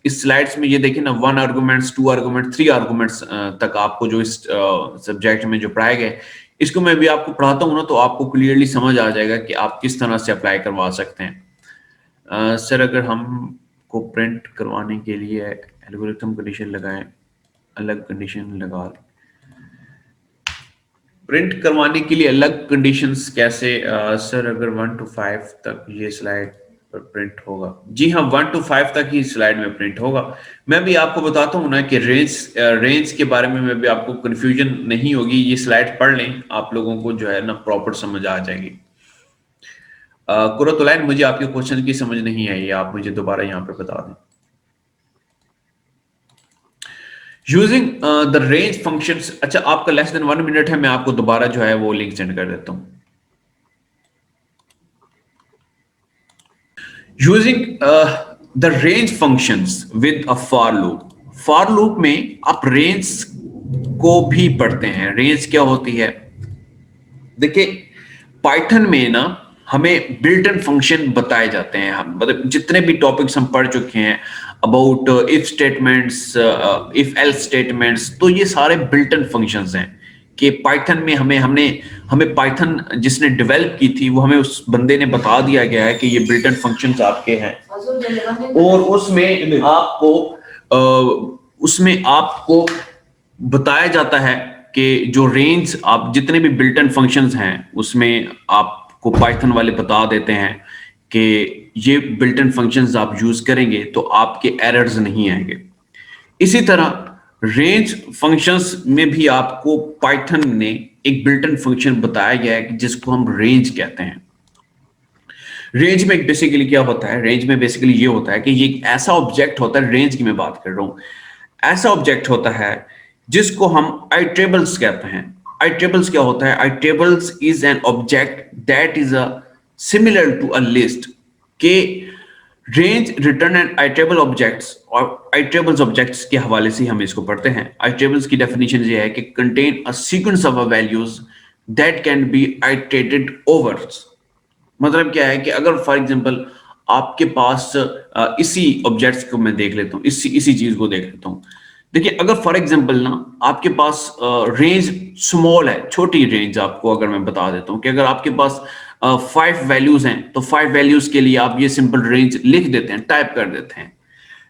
इस स्लाइड्स में ये देखिए ना, 1 आर्गुमेंट्स, 2 आर्गुमेंट, 3 आर्गुमेंट्स तक आपको जो इस सब्जेक्ट में जो पढ़ाए गए, इसको मैं भी आपको पढ़ाता हूँ ना तो आपको क्लियरली समझ आ जाएगा कि आप किस तरह से अप्लाई करवा सकते हैं। सर अगर हमको प्रिंट करवाने के लिए एल्गोरिथम कंडीशन लगाएं, अलग कंडीशन लगा, प्रिंट करवाने के लिए अलग कंडीशंस कैसे? सर अगर 1 to 5 तक ये स्लाइड पर प्रिंट होगा। जी हाँ, 1 to 5 तक ही स्लाइड में प्रिंट होगा। मैं भी आपको बताता हूँ ना कि रेंज के बारे में भी आपको कंफ्यूजन नहीं होगी, ये स्लाइड पढ़ लें, आप लोगों को जो है ना प्रॉपर समझ आ जाएगी। कुरतुलैन, मुझे आपके क्वेश्चन की समझ नहीं आई, आप मुझे दोबारा यहाँ पे बता दें। यूजिंग द रेंज फंक्शंस, अच्छा आपका लेस देन 1 मिनट है, मैं आपको दोबारा जो है वो लिंक सेंड कर देता हूं। Using the range functions with a for loop, for loop में आप रेंज को भी पढ़ते हैं। रेंज क्या होती है? देखिए पाइथन में ना हमें बिल्ट इन फंक्शन बताए जाते हैं, हम मतलब जितने भी टॉपिक्स हम पढ़ चुके हैं about if statements, if else statements, तो ये सारे बिल्ट इन फंक्शंस हैं कि पाइथन में हमें पाइथन जिसने डेवलप की थी वो हमें उस बंदे ने बता दिया गया है कि ये बिल्ट इन फंक्शंस आपके हैं और उसमें आपको बताया जाता है कि जो रेंज, आप जितने भी बिल्ट इन फंक्शंस हैं उसमें आपको पाइथन वाले बता देते हैं कि ये बिल्ट इन फंक्शंस आप यूज करेंगे तो आपके एरर्स नहीं आएंगे। इसी तरह रेंज फंक्शंस में भी आपको पाइथन ने एक बिल्ट इन फंक्शन बताया गया है जिसको हम रेंज कहते हैं। रेंज में बेसिकली क्या होता है? रेंज में बेसिकली ये होता है कि ये एक ऐसा ऑब्जेक्ट होता है, रेंज की मैं बात कर रहा हूं, ऐसा ऑब्जेक्ट होता है जिसको हम आइट्रेबल्स कहते हैं। आइट्रेबल्स क्या होता है? Iterables is an object that is a similar to a list के range return and iterable objects, और आइट्रेबल्स ऑब्जेक्ट्स के हवाले से हम इसको पढ़ते हैं। आइट्रेबल्स की डेफिनेशन ये है कि contain a sequence of values that can be iterated over. मतलब क्या है कि अगर फॉर एग्जांपल आपके पास इसी ऑब्जेक्ट्स को मैं देख लेता हूँ, इसी चीज को देख लेता हूँ। देखिए, अगर फॉर एग्जांपल ना आपके पास रेंज स्मॉल है, छोटी रेंज, आपको अगर मैं बता देता हूँ कि अगर आपके पास 5 वैल्यूज हैं तो 5 वैल्यूज के लिए आप ये सिंपल रेंज लिख देते हैं, टाइप कर देते हैं।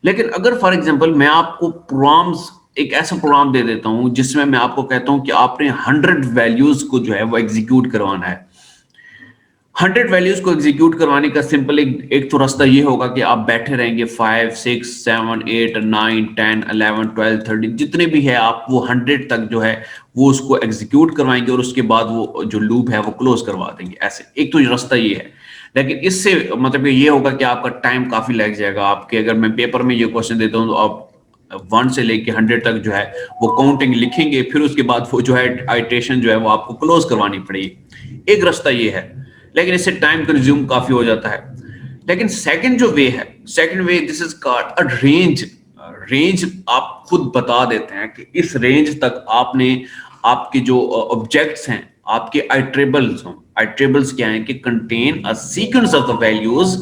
लेकिन अगर फॉर एग्जांपल मैं आपको प्रोग्राम्स, एक ऐसा प्रोग्राम दे देता हूं जिसमें मैं आपको कहता हूं कि आपने 100 वैल्यूज को जो है वो एग्जीक्यूट करवाना है। 100 वैल्यूज को एग्जीक्यूट करवाने का सिंपल एक तो रास्ता ये होगा कि आप बैठे रहेंगे 5 6 7 8 9 10 11 12 13 जितने भी है आप वो 100 तक जो है वो उसको एग्जीक्यूट करवाएंगे और उसके बाद वो जो लूप है वो क्लोज करवा देंगे। ऐसे एक तो रास्ता ये है, लेकिन इससे मतलब ये होगा कि आपका टाइम काफी लग जाएगा। आपके अगर मैं पेपर में ये क्वेश्चन देता हूँ तो आप 1 से लेके 100 तक जो है वो काउंटिंग लिखेंगे, फिर उसके बाद वो जो है आइट्रेशन जो है वो आपको क्लोज करवानी पड़ेगी। एक रास्ता ये है, लेकिन इससे टाइम कंज्यूम काफी हो जाता है। लेकिन सेकंड जो वे है, second way this is called a range. Range आप खुद बता देते हैं कि इस रेंज तक आपने आपके जो ऑब्जेक्ट्स हैं, आपके आइट्रेबल्स हों। आइट्रेबल्स क्या हैं कि contain a sequence of the values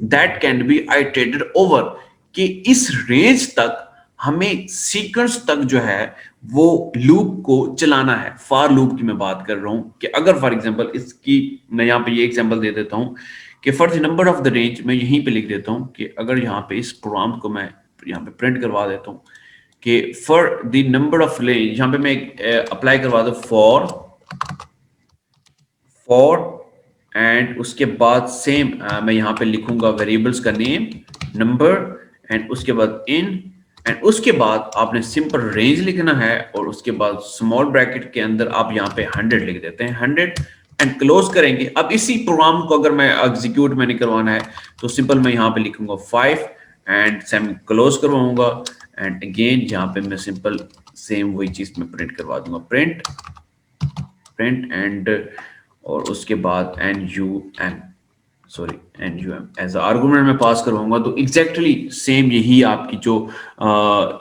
that can be iterated over, कि इस रेंज तक हमें सीक्वेंस तक जो है वो लूप को चलाना है। फॉर लूप की मैं बात कर रहा हूं कि अगर फॉर एग्जांपल इसकी मैं यहाँ पे ये एग्जांपल दे देता हूं कि for the number of the range, मैं यहीं पे लिख देता हूं कि अगर यहाँ पे इस प्रोग्राम को मैं यहाँ पे प्रिंट करवा देता हूं कि for the number of range, यहाँ पे मैं अप्लाई करवा दूं फॉर एंड उसके बाद सेम मैं यहाँ पे लिखूंगा वेरिएबल्स का नेम नंबर एंड उसके बाद इन एंड उसके बाद आपने सिंपल रेंज लिखना है और उसके बाद स्मॉल ब्रैकेट के अंदर आप यहाँ पे 100 लिख देते हैं, 100 एंड क्लोज करेंगे। अब इसी प्रोग्राम को अगर मैं एग्जीक्यूट मैंने करवाना है तो सिंपल मैं यहाँ पे लिखूंगा 5 एंड सेम क्लोज करवाऊंगा एंड अगेन यहाँ पे मैं सिंपल सेम वही चीज में प्रिंट करवा दूंगा, प्रिंट एंड और उसके बाद NUM एज आर्गुमेंट में पास करवाऊंगा। तो एग्जैक्टली सेम यही आपकी जो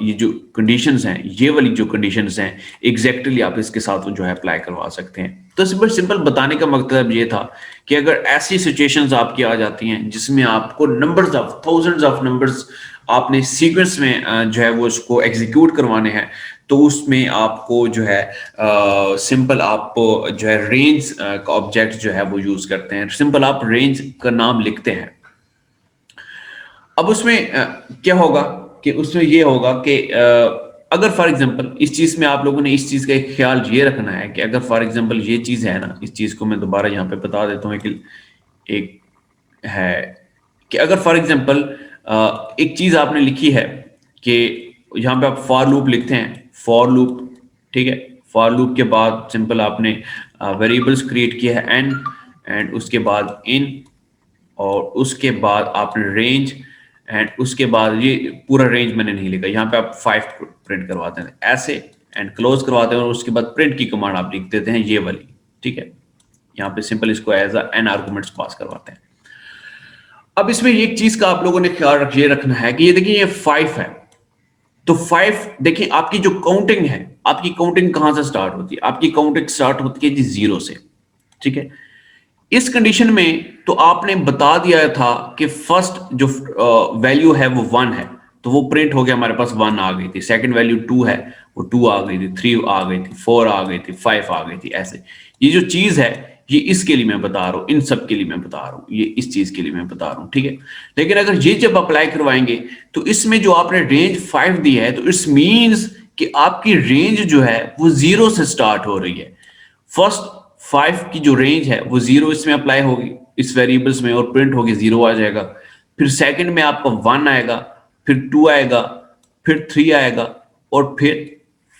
ये जो कंडीशंस हैं, ये वाली जो कंडीशंस हैं एग्जैक्टली आप इसके साथ जो है अप्लाई करवा सकते हैं। तो सिंपल बताने का मतलब ये था कि अगर ऐसी सिचुएशंस आपकी आ जाती हैं जिसमें आपको numbers of thousands of numbers आपने सीक्वेंस में जो है वो उसको एग्जीक्यूट करवाने हैं, तो उसमें आपको जो है सिंपल आप जो है रेंज का ऑब्जेक्ट जो है वो यूज करते हैं। सिंपल आप रेंज का नाम लिखते हैं। अब उसमें क्या होगा कि उसमें ये होगा कि अगर फॉर एग्जांपल इस चीज में आप लोगों ने इस चीज का एक ख्याल ये रखना है कि अगर फॉर एग्जांपल ये चीज है ना, इस चीज को मैं दोबारा यहाँ पे बता देता हूँ कि एक है कि अगर फॉर एग्जांपल एक चीज आपने लिखी है कि यहाँ पे आप फॉर लूप लिखते हैं, फॉर लूप, ठीक है। फॉर लूप के बाद सिंपल आपने वेरिएबल्स क्रिएट किया है एंड उसके बाद इन और उसके बाद आपने रेंज एंड उसके बाद ये पूरा रेंज मैंने नहीं लिखा, यहाँ पे आप 5 प्रिंट करवाते हैं ऐसे एंड क्लोज करवाते हैं और उसके बाद प्रिंट की कमांड आप लिख देते हैं ये वाली, ठीक है। यहाँ पे सिंपल इसको एज एन आर्गुमेंट्स पास करवाते हैं। अब इसमें एक चीज का आप लोगों ने ख्याल ये रखना है कि ये देखिए ये 5 है, तो 5 देखिए आपकी जो काउंटिंग है, आपकी काउंटिंग कहां से स्टार्ट होती है? आपकी काउंटिंग स्टार्ट होती है जी 0 से, ठीक है। इस कंडीशन में तो आपने बता दिया था कि फर्स्ट जो वैल्यू है वो 1 है, तो वो प्रिंट हो गया, हमारे पास 1 आ गई थी। सेकंड वैल्यू 2 है, वो 2 आ गई थी, 3 आ गई थी, 4 आ गई थी, 5 आ गई थी। ऐसे ये जो चीज है ये इसके लिए मैं बता रहा हूं, इन सब के लिए मैं बता रहा हूं, ये इस चीज के लिए मैं बता रहा हूं, ठीक है। लेकिन अगर ये जब अप्लाई करवाएंगे तो इसमें जो आपने रेंज 5 दी है तो इट्स मींस कि आपकी रेंज जो है वो 0 से स्टार्ट हो रही है। फर्स्ट 5 की जो रेंज है वो 0 इसमें अप्लाई होगी इस वेरिएबल्स में और प्रिंट होगी 0 आ जाएगा। फिर सेकंड में आपका 1 आएगा, फिर 2 आएगा, फिर 3 आएगा और फिर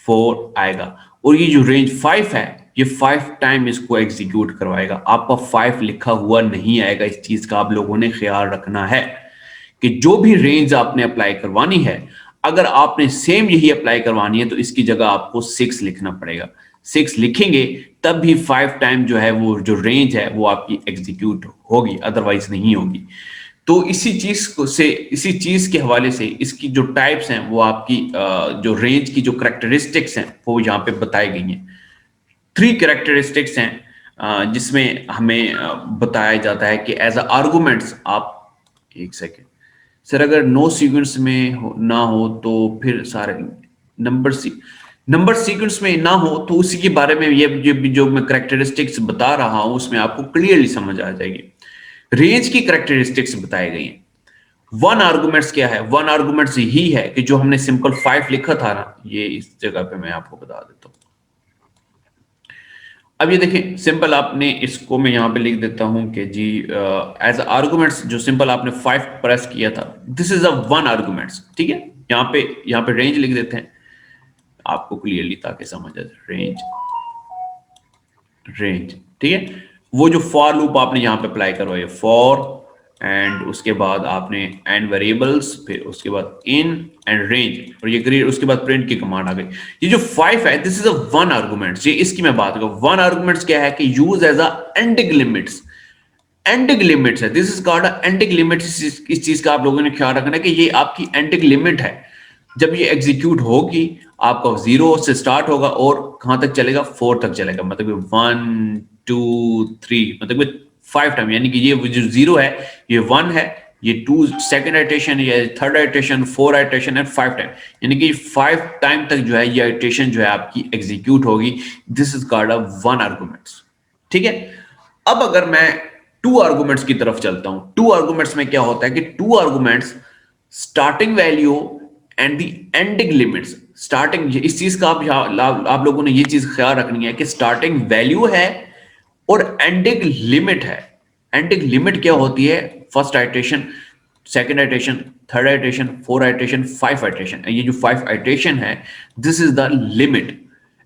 4 आएगा। और ये जो रेंज 5 है ये 5 टाइम इसको एग्जीक्यूट करवाएगा। आपका 5 लिखा हुआ नहीं आएगा। इस चीज का आप लोगों ने ख्याल रखना है कि जो भी रेंज आपने अप्लाई करवानी है, अगर आपने सेम यही अप्लाई करवानी है तो इसकी जगह आपको 6 लिखना पड़ेगा। 6 लिखेंगे तब भी 5 टाइम जो है वो जो रेंज है वो आपकी एग्जीक्यूट होगी, अदरवाइज नहीं होगी। तो इसी चीज के हवाले से इसकी जो टाइप्स हैं वो आपकी जो रेंज की जो कैरेक्टरिस्टिक्स हैं वो यहाँ पे बताई गई हैं। 3 कैरेक्टरिस्टिक्स हैं जिसमें हमें बताया जाता है कि एज आर्गुमेंट्स आप एक सेकेंड सर, अगर नो सीक्वेंस में ना हो तो फिर सारे नंबर सीक्वेंस में ना हो तो उसी के बारे में ये भी जो मैं करेक्टरिस्टिक्स बता रहा हूं उसमें आपको क्लियरली समझ आ जाएगी। रेंज की करेक्टरिस्टिक्स बताई गई हैं। वन आर्गुमेंट्स क्या है? वन आर्गुमेंट्स ही है कि जो हमने सिंपल 5 लिखा था ना, ये इस जगह पे मैं आपको बता देता हूं। अब ये देखें, सिंपल आपने इसको मैं यहां पे लिख देता हूं कि जी एज आर्गुमेंट्स जो सिंपल आपने 5 प्रेस किया था, this is a one arguments. ठीक है, यहां पे रेंज लिख देते हैं आपको क्लियरली ताकि समझ आ जाए। रेंज ठीक है, वो जो फॉर लूप आपने यहां पे अप्लाई करवाया, फॉर एंड उसके बाद आपने एंड वेरिएबल्स, फिर उसके बाद इन एंड रेंज, और ये ग्रेड, उसके बाद प्रिंट की कमांड आ गई। ये जो 5 है, this is a one arguments. ये इसकी मैं बात करूं, वन आर्गुमेंट्स क्या है कि use as a ending limits. Ending limits है, this is called a ending limits. इस चीज का आप लोगों ने ख्याल रखना है कि ये आपकी एंडिंग लिमिट है। जब ये एग्जीक्यूट होगी, आपका 0 से स्टार्ट होगा और कहां तक चलेगा? 4 तक चलेगा। मतलब 1 2 3, मतलब 5 टाइम, यानी कि ये जो 0 है ये 1 है, ये 2 सेकंड आइटेशन, ये थर्ड आइटेशन, 4 आइटेशन एंड 5 टाइम, यानी कि 5 टाइम तक जो है ये आइटेशन जो है आपकी एग्जीक्यूट होगी। This is called a one arguments. ठीक है, अब अगर मैं टू आर्गुमेंट्स की तरफ चलता हूं, टू आर्गुमेंट्स में क्या होता है कि two arguments starting value and the ending limits. Starting, इस चीज का आप लोगों ने ये चीज ख्याल रखनी है कि स्टार्टिंग वैल्यू है और एंडिंग लिमिट है। एंडिंग लिमिट क्या होती है? First iteration, second iteration, third iteration, 4 iteration, 5 iteration. ये जो 5 आइटेशन है, this is the limit.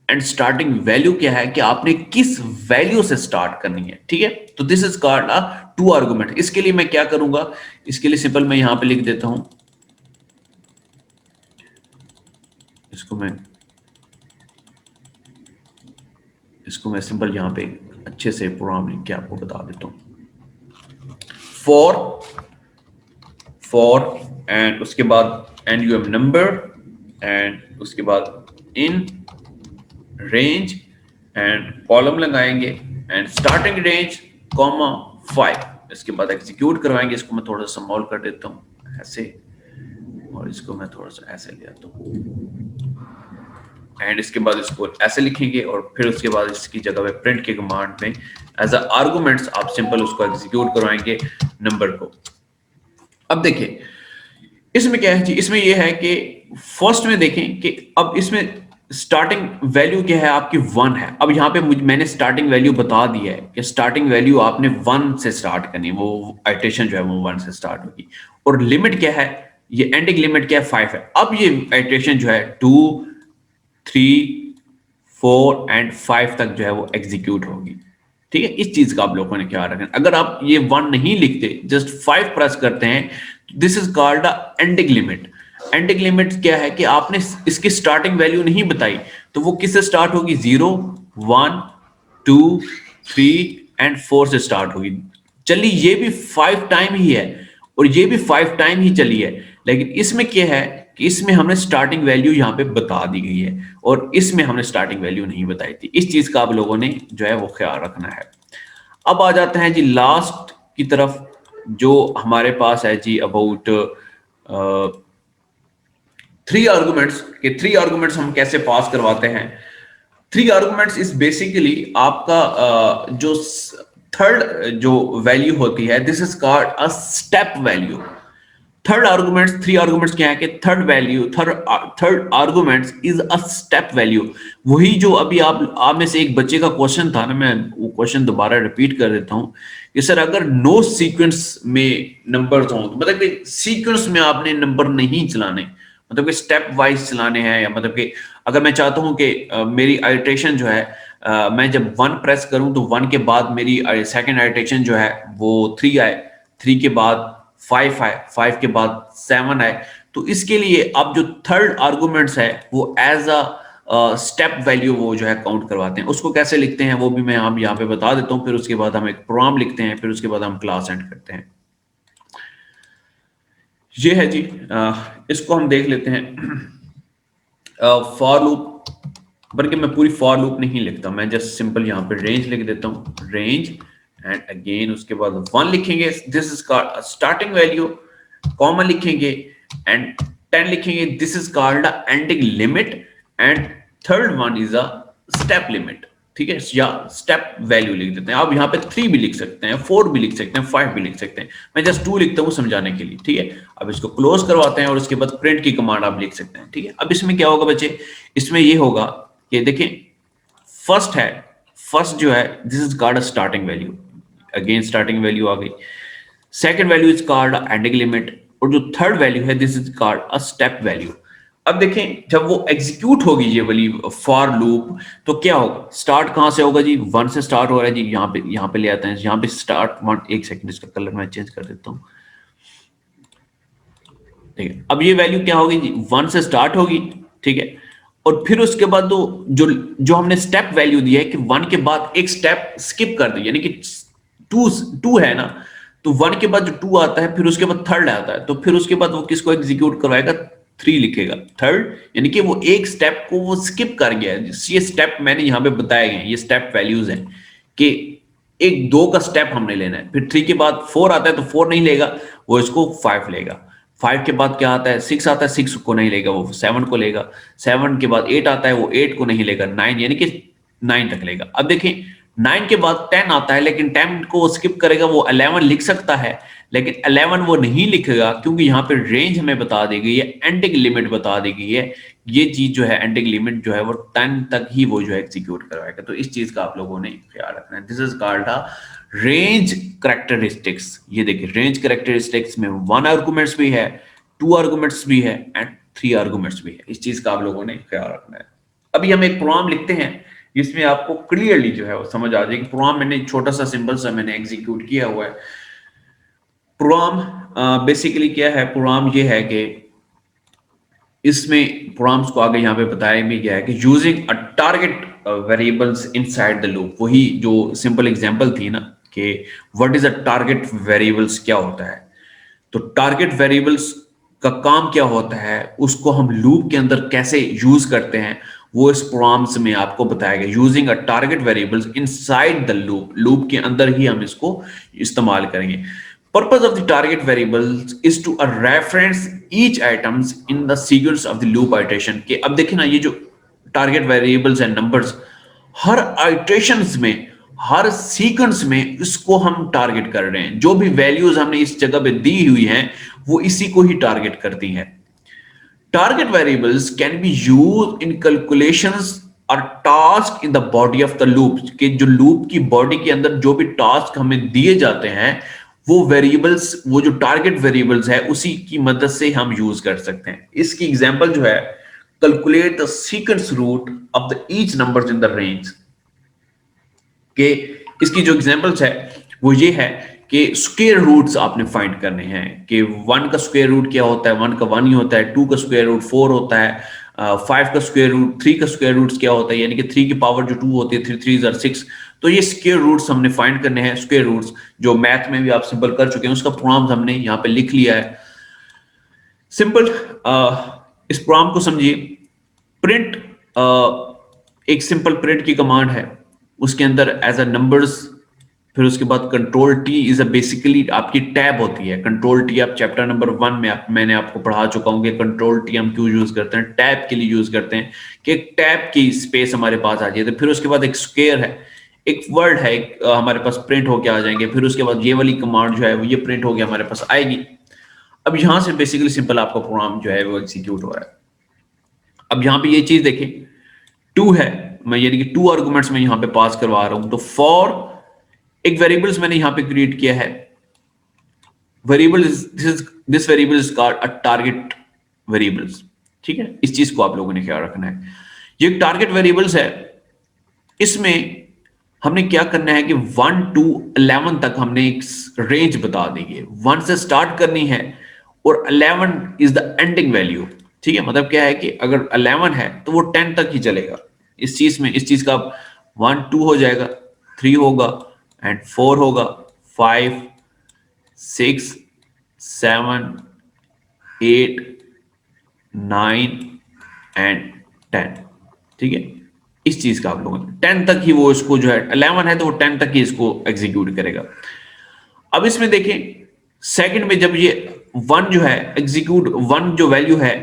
And starting value क्या है कि आपने किस वैल्यू से स्टार्ट करनी है। ठीक है, तो this is called a two argument. इसके लिए मैं क्या करूंगा, इसके लिए सिंपल मैं यहां पे लिख देता हूं, इसको मैं सिंपल यहां पे अच्छे से प्रोग्राम लिख के आपको बता देता हूं। फॉर एंड उसके बाद एंड यू नंबर, एंड उसके बाद इन रेंज एंड कॉलम लगाएंगे एंड स्टार्टिंग रेंज कॉमा 5। इसके बाद एग्जीक्यूट करवाएंगे। इसको मैं थोड़ा सा स्मॉल कर देता हूं ऐसे, और इसको मैं थोड़ा सा ऐसे ले आता हूं, एंड इसके बाद इसको ऐसे लिखेंगे और फिर उसके बाद इसकी जगह पे प्रिंट के कमांड में एज अ आर्गुमेंट्स आप सिंपल उसको एग्जीक्यूट करवाएंगे नंबर को। अब देखिए इसमें क्या है जी, इसमें यह है कि फर्स्ट में देखें कि अब इसमें स्टार्टिंग वैल्यू क्या है आपकी? 1 है। अब यहाँ पे मैंने स्टार्टिंग वैल्यू बता दिया है कि स्टार्टिंग वैल्यू आपने 1 से स्टार्ट करनी है, वो आइटेशन जो है वो 1 से स्टार्ट होगी। और लिमिट क्या है? ये एंडिंग लिमिट क्या है? 5 है। अब ये आइटेशन जो है 2 3 4 एंड 5 तक जो है वो एग्जीक्यूट होगी। ठीक है, इस चीज का आप लोगों ने ख्याल रखना। अगर आप ये 1 नहीं लिखते, जस्ट 5 प्रेस करते हैं, this is called a ending limit. Ending limit क्या है कि आपने इसकी स्टार्टिंग वैल्यू नहीं बताई, तो वो किससे स्टार्ट होगी? 0 1 2 3 एंड 4 से स्टार्ट होगी। चलिए ये भी 5 टाइम ही है और ये भी 5 टाइम ही चली है, लेकिन इसमें क्या है कि इसमें हमने स्टार्टिंग वैल्यू यहाँ पे बता दी गई है और इसमें हमने स्टार्टिंग वैल्यू नहीं बताई थी। इस चीज का आप लोगों ने जो है वो ख्याल रखना है। अब आ जाते हैं जी लास्ट की तरफ, जो हमारे पास है जी अबाउट 3 आर्गुमेंट्स के 3 आर्गुमेंट्स हम कैसे पास करवाते हैं। 3 आर्गुमेंट्स इज बेसिकली आपका जो थर्ड जो वैल्यू होती है, this is called a step value. Third arguments, 3 arguments क्या है कि third value, third arguments is a step value. वही जो अभी आप में से एक बच्चे का क्वेश्चन था ना, मैं वो क्वेश्चन दोबारा रिपीट कर देता हूं कि सर अगर नो सीक्वेंस में नंबर्स हों, तो मतलब कि सीक्वेंस में आपने नंबर नहीं चलाने, मतलब कि स्टेप वाइज चलाने हैं, या मतलब कि अगर मैं चाहता हूं कि मेरी आइट्रेशन जो है मैं जब 1 प्रेस करूं तो 1 के बाद मेरी सेकंड आइट्रेशन जो है वो 3 आए, 3 के बाद 5 आए, 5 के बाद 7 आए। तो इसके लिए अब जो थर्ड आर्गुमेंट्स है वो एज अ स्टेप वैल्यू वो जो है काउंट करवाते हैं। उसको कैसे लिखते हैं वो भी मैं हम यहाँ पे बता देता हूँ, फिर उसके बाद हम एक प्रोग्राम लिखते हैं, फिर उसके बाद हम क्लास एंड करते हैं। ये है जी, इसको हम देख लेते हैं। फॉर लूप, बल्कि मैं पूरी फॉर लूप नहीं लिखता, मैं जस्ट सिंपल यहाँ पे रेंज लिख देता हूँ, रेंज एंड अगेन उसके बाद 1 लिखेंगे, this is called starting value, comma लिखेंगे एंड 10 लिखेंगे, this is called ending limit, and third one is a step limit, ठीक है, या स्टेप वैल्यू लिख देते हैं। आप यहाँ पे 3 भी लिख सकते हैं, 4 भी लिख सकते हैं, 5 भी लिख सकते हैं, मैं जस्ट 2 लिखता हूँ समझाने के लिए, ठीक है। अब इसको क्लोज करवाते हैं और उसके बाद प्रिंट की कमांड आप लिख सकते हैं, ठीक है। अब इसमें क्या होगा बच्चे, इसमें ये होगा कि देखें, फर्स्ट है, फर्स्ट जो है this is called starting value, again starting value आ गई। Second value is called ending limit, और जो थर्ड वैल्यू है this is called a step value. अब देखें जब वो एग्जीक्यूट होगी ये वाली फॉर लूप, तो क्या होगा, स्टार्ट कहां से होगा जी, 1 से स्टार्ट हो रहा है जी, यहाँ पे ले आते हैं, यहाँ पे स्टार्ट 1, एक सेकंड इसका कलर मैं चेंज कर देता हूँ, ठीक है। अब ये वैल्यू क्या होगी जी, 1 से स्टार्ट होगी, ठीक है, और फिर उसके बाद तो जो जो हमने स्टेप वैल्यू दिया है कि 1 के बाद एक स्टेप स्किप कर दी, यानी कि 2 2 है ना, तो 1 के बाद जो 2 आता है फिर उसके बाद थर्ड आता है, तो फिर उसके बाद वो किसको एग्जीक्यूट करवाएगा, 3 लिखेगा थर्ड, यानी कि वो एक स्टेप को वो स्किप कर गया है। ये स्टेप मैंने यहाँ पे बताए गए, ये स्टेप वैल्यूज हैं कि एक 2 का स्टेप हमने लेना है, फिर 3 के बाद 4 आता है तो 4 नहीं लेगा, वो इसको 5 लेगा, 5 के बाद क्या आता है, 6 आता है, 6 को नहीं लेगा, वो 7 को लेगा, 7 के बाद 8 आता है, वो 8 को नहीं लेगा, 9 यानी कि 9 तक लेगा। अब देखिए 9 के बाद 10 आता है, लेकिन 10 को वो स्किप करेगा, वो 11 लिख सकता है, लेकिन 11 वो नहीं लिखेगा, क्योंकि यहाँ पे रेंज हमें बता दी गई है, एंडिंग लिमिट बता दी गई है, ये चीज जो है एंडिंग लिमिट जो है वो 10 तक ही वो जो है एग्जीक्यूट करवाएगा। तो इस चीज का आप लोगों ने ख्याल रखना है। This is called a range characteristics. ये देखिए रेंज करेक्टरिस्टिक्स में 1 आर्गुमेंट्स भी है, 2 आर्गुमेंट्स भी है एंड 3 आर्गुमेंट्स भी है। इस चीज का आप लोगों ने ख्याल रखना है। अभी हम एक प्रोग्राम लिखते हैं जिसमें आपको क्लियरली जो है वो समझ आ जाएगी। प्रोग्राम मैंने छोटा सा सिंपल सा मैंने एग्जीक्यूट किया हुआ है। प्रोग्राम बेसिकली क्या है, प्रोग्राम ये है कि इसमें प्रोग्राम्स को आगे यहाँ पे बताया भी गया है कि using a target variables inside the loop. वही जो सिंपल एग्जांपल थी ना कि what is a target variables, क्या होता है, तो टारगेट वेरिएबल्स का काम क्या होता है, उसको हम लूप के अंदर कैसे यूज करते हैं, वो इस प्रोग्राम्स में आपको बताया गया। Using a target variables inside the loop, loop के अंदर ही हम इसको इस्तेमाल करेंगे। Purpose of the target variables is to reference each items in the sequence of the loop iteration। कि अब देखिए ना ये जो target variables and numbers, her iterations में, हर सीक्वेंस में इसको हम टारगेट कर रहे हैं। जो भी वैल्यूज हमने इस जगह पे दी हुई हैं वो इसी को ही टारगेट करती हैं। Target variables can be use in calculations और task in the body of the loop. कि जो लूप की बॉडी के अंदर जो भी टास्क हमें दिए जाते हैं वो वेरिएबल्स, वो जो टारगेट वेरिएबल्स है उसी की मदद से हम यूज कर सकते हैं। इसकी एग्जांपल जो है, calculate the sequence root of the each numbers in the range. कि इसकी जो एग्जांपल्स है वो ये है कि स्क्वायर रूट्स आपने फाइंड करने हैं कि 1 का स्क्वायर रूट क्या होता है, 1 का 1 ही होता है, 2 का स्क्वायर रूट 4 होता है, 5 का स्क्वायर रूट 3 का स्क्वायर रूट क्या होता है, यानी कि 3 की पावर जो 2 होती है, 3 3 are 6। तो ये स्क्वायर रूट्स हमने फाइंड करने हैं। स्क्वायर रूट्स जो मैथ में भी आप सिंपल कर चुके हैं, उसका प्रोग्राम हमने यहाँ पे लिख लिया है सिंपल। इस प्रोग्राम को समझिए। प्रिंट एक सिंपल प्रिंट की कमांड है, उसके अंदर एज अ नंबर्स, फिर उसके बाद control T is a basically आपकी टैब होती है। कंट्रोल टी आप चैप्टर नंबर 1 में मैंने आपको पढ़ा चुका हूं कि कंट्रोल टी हम क्यों यूज करते हैं, टैब के लिए यूज करते हैं कि एक टैब की स्पेस हमारे पास आ जाए। तो फिर उसके बाद एक स्क्वायर है, एक वर्ड है, हमारे पास प्रिंट होके आ जाएंगे। फिर उसके बाद ये वाली कमांड जो है वो ये प्रिंट होके हमारे पास आएगी। अब यहां से बेसिकली सिंपल आपका प्रोग्राम जो है वो एग्जीक्यूट हो रहा है। अब यहाँ पे ये चीज देखें, 2 है, मैं यानी कि 2 आर्गुमेंट्स में यहां पे पास करवा रहा हूं। तो फॉर एक वेरिएबल्स मैंने यहां पे क्रिएट किया है, variable this variable is called a target variables. ठीक है, इस चीज को आप लोगों ने ख्याल रखना है। ये टारगेट वेरिएबल्स है, इसमें हमने क्या करना है कि 1 to 11 तक हमने एक रेंज बता दी है। 1 से स्टार्ट करनी है और 11 इज द एंडिंग वैल्यू। ठीक है, मतलब क्या है कि अगर 11 है तो वो 10 तक ही चलेगा। इस चीज में, इस चीज का 1 2 हो जाएगा, 3 होगा एंड 4 होगा, 5 6 7 8 9 एंड 10। ठीक है, इस चीज का आप लोगों ने 10 तक ही वो इसको जो है 11 है तो वो 10 तक ही इसको एग्जीक्यूट करेगा। अब इसमें देखें सेकंड में जब ये 1 जो है एग्जीक्यूट 1 जो वैल्यू है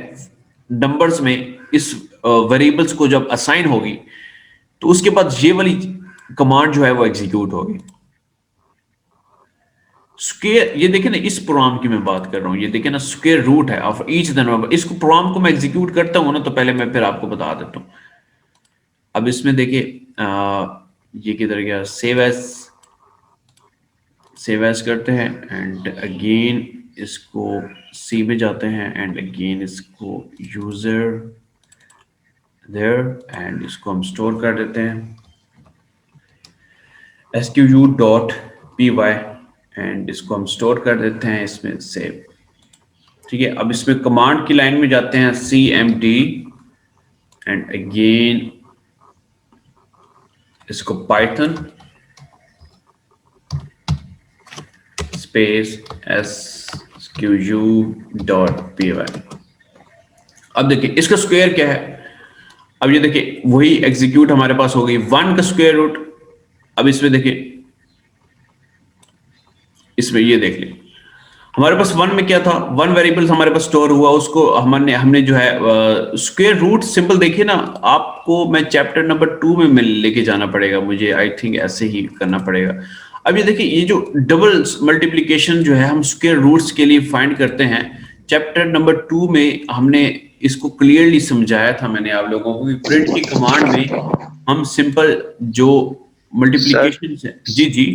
नंबर्स में इस वेरिएबल्स को जब असाइन होगी तो उसके बाद ये वाली कमांड जो है वो एग्जीक्यूट होगी। स्क्वायर, ये देखिए ना, इस प्रोग्राम की मैं बात कर रहा हूं, ये देखिए ना स्क्वायर रूट है ऑफ ईच द नंबर। इसको प्रोग्राम को मैं एग्जीक्यूट करता हूं ना तो पहले मैं फिर आपको बता देता हूं। अब इसमें देखिए ये किधर गया, सेव एज करते हैं एंड अगेन इसको सी में जाते हैं एंड अगेन इसको यूजर देयर एंड इसको हम स्टोर कर देते हैं squ.py एंड इसको हम स्टोर कर देते हैं इसमें सेव। ठीक है, अब इसमें कमांड की लाइन में जाते हैं cmd एंड अगेन इसको पाइथन स्पेस squ.py। अब देखिए इसका स्क्वायर क्या है, अब ये देखिए वही एग्जीक्यूट हमारे पास हो गई 1 का स्क्वायर रूट। अब इसमें देखिए, इसमें ये देख लिया हमारे पास 1 में क्या था, 1 वेरिएबल्स हमारे पास स्टोर हुआ, उसको हमने जो है स्क्वायर रूट सिंपल देखिए ना, आपको मैं चैप्टर नंबर 2 में लेके जाना पड़ेगा मुझे, आई थिंक ऐसे ही करना पड़ेगा। अब ये देखिए ये जो डबल मल्टीप्लिकेशन जो है हम स्क्वायर रूट्स के लिए फाइंड करते हैं, चैप्टर नंबर 2 में हमने इसको क्लियरली समझाया था मैंने आप लोगों को कि प्रिंट की कमांड में हम सिंपल जो मल्टीप्लिकेशन है। जी जी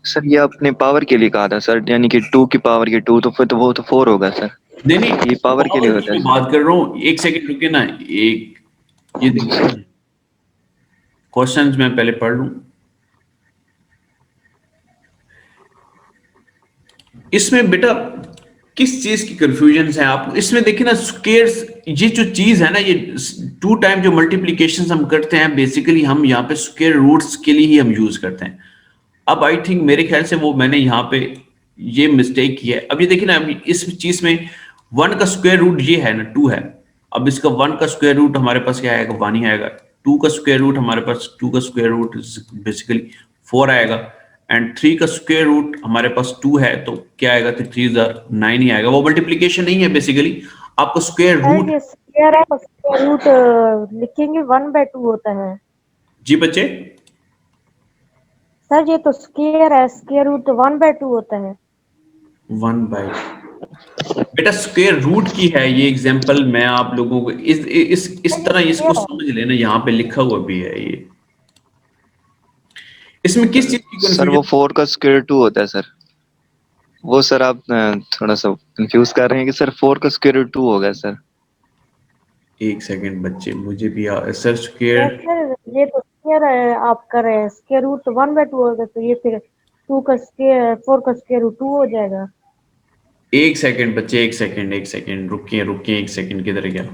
सर ये आपने पावर के लिए कहा था सर, यानी कि 2 की पावर के 2 तो फिर तो वो तो 4 होगा सर। नहीं नहीं, ये पावर के लिए होता है मैं सर। बात कर रहा हूँ, एक सेकंड रुके ना, एक ये देखिए क्वेश्चंस मैं पहले पढ़ लूं। इसमें बेटा किस चीज की कंफ्यूजन है आपको, इसमें देखिए ना स्क्वायर्स, ये जो चीज है ना, ये 2 टाइम जो मल्टीप्लिकेशन हम करते हैं बेसिकली हम यहाँ पे स्क्वायर रूट्स के लिए ही हम यूज करते हैं। अब आई थिंक मेरे ख्याल से वो मैंने यहाँ पे ये मिस्टेक की है। अब ये देखिए ना, अभी इस चीज में 1 का स्क्वायर रूट ये है ना 2 है, अब इसका 1 का स्क्वायर रूट हमारे पास क्या आएगा, 1 ही आएगा। 2 का स्क्वायर रूट हमारे पास 2 का स्क्वायर रूट बेसिकली 4 आएगा एंड 3 का स्क्वायर रूट हमारे पास 2 है तो क्या आएगा, तो 3 9 ही आएगा। वो मल्टीप्लिकेशन नहीं है बेसिकली, आपको स्क्वायर रूट। ये स्क्वायर है, स्क्वायर रूट लिखेंगे 1/2 होता है। जी बच्चे, सर ये तो स्क्वायर है, स्क्वायर रूट 1/2 होता है। 1 बाय, बेटा स्क्वायर रूट की है ये एग्जांपल, मैं आप लोगों को इस तरह इसको समझ लेना, यहाँ पे लिखा हुआ भी है ये। इसमें किस चीज की सर वो कंफ्यूजन? 4 का स्क्वायर 2 होता है सर। वो सर आप थोड़ा सा कंफ्यूज कर रहे हैं कि सर 4 का स्क्वायर रूट 2 होगा सर। एक सेकंड बच्चे, मुझे भी सर स्क्वायर, सर ये तो स्क्वायर है, आप कर रहे हैं स्क्वायर रूट 1/2 होगा तो ये फिर 2 का स्क्वायर 4 का स्क्वायर रूट 2 हो जाएगा। एक सेकंड बच्चे, एक सेकंड रुकिए रुकिए, एक सेकंड किधर गया।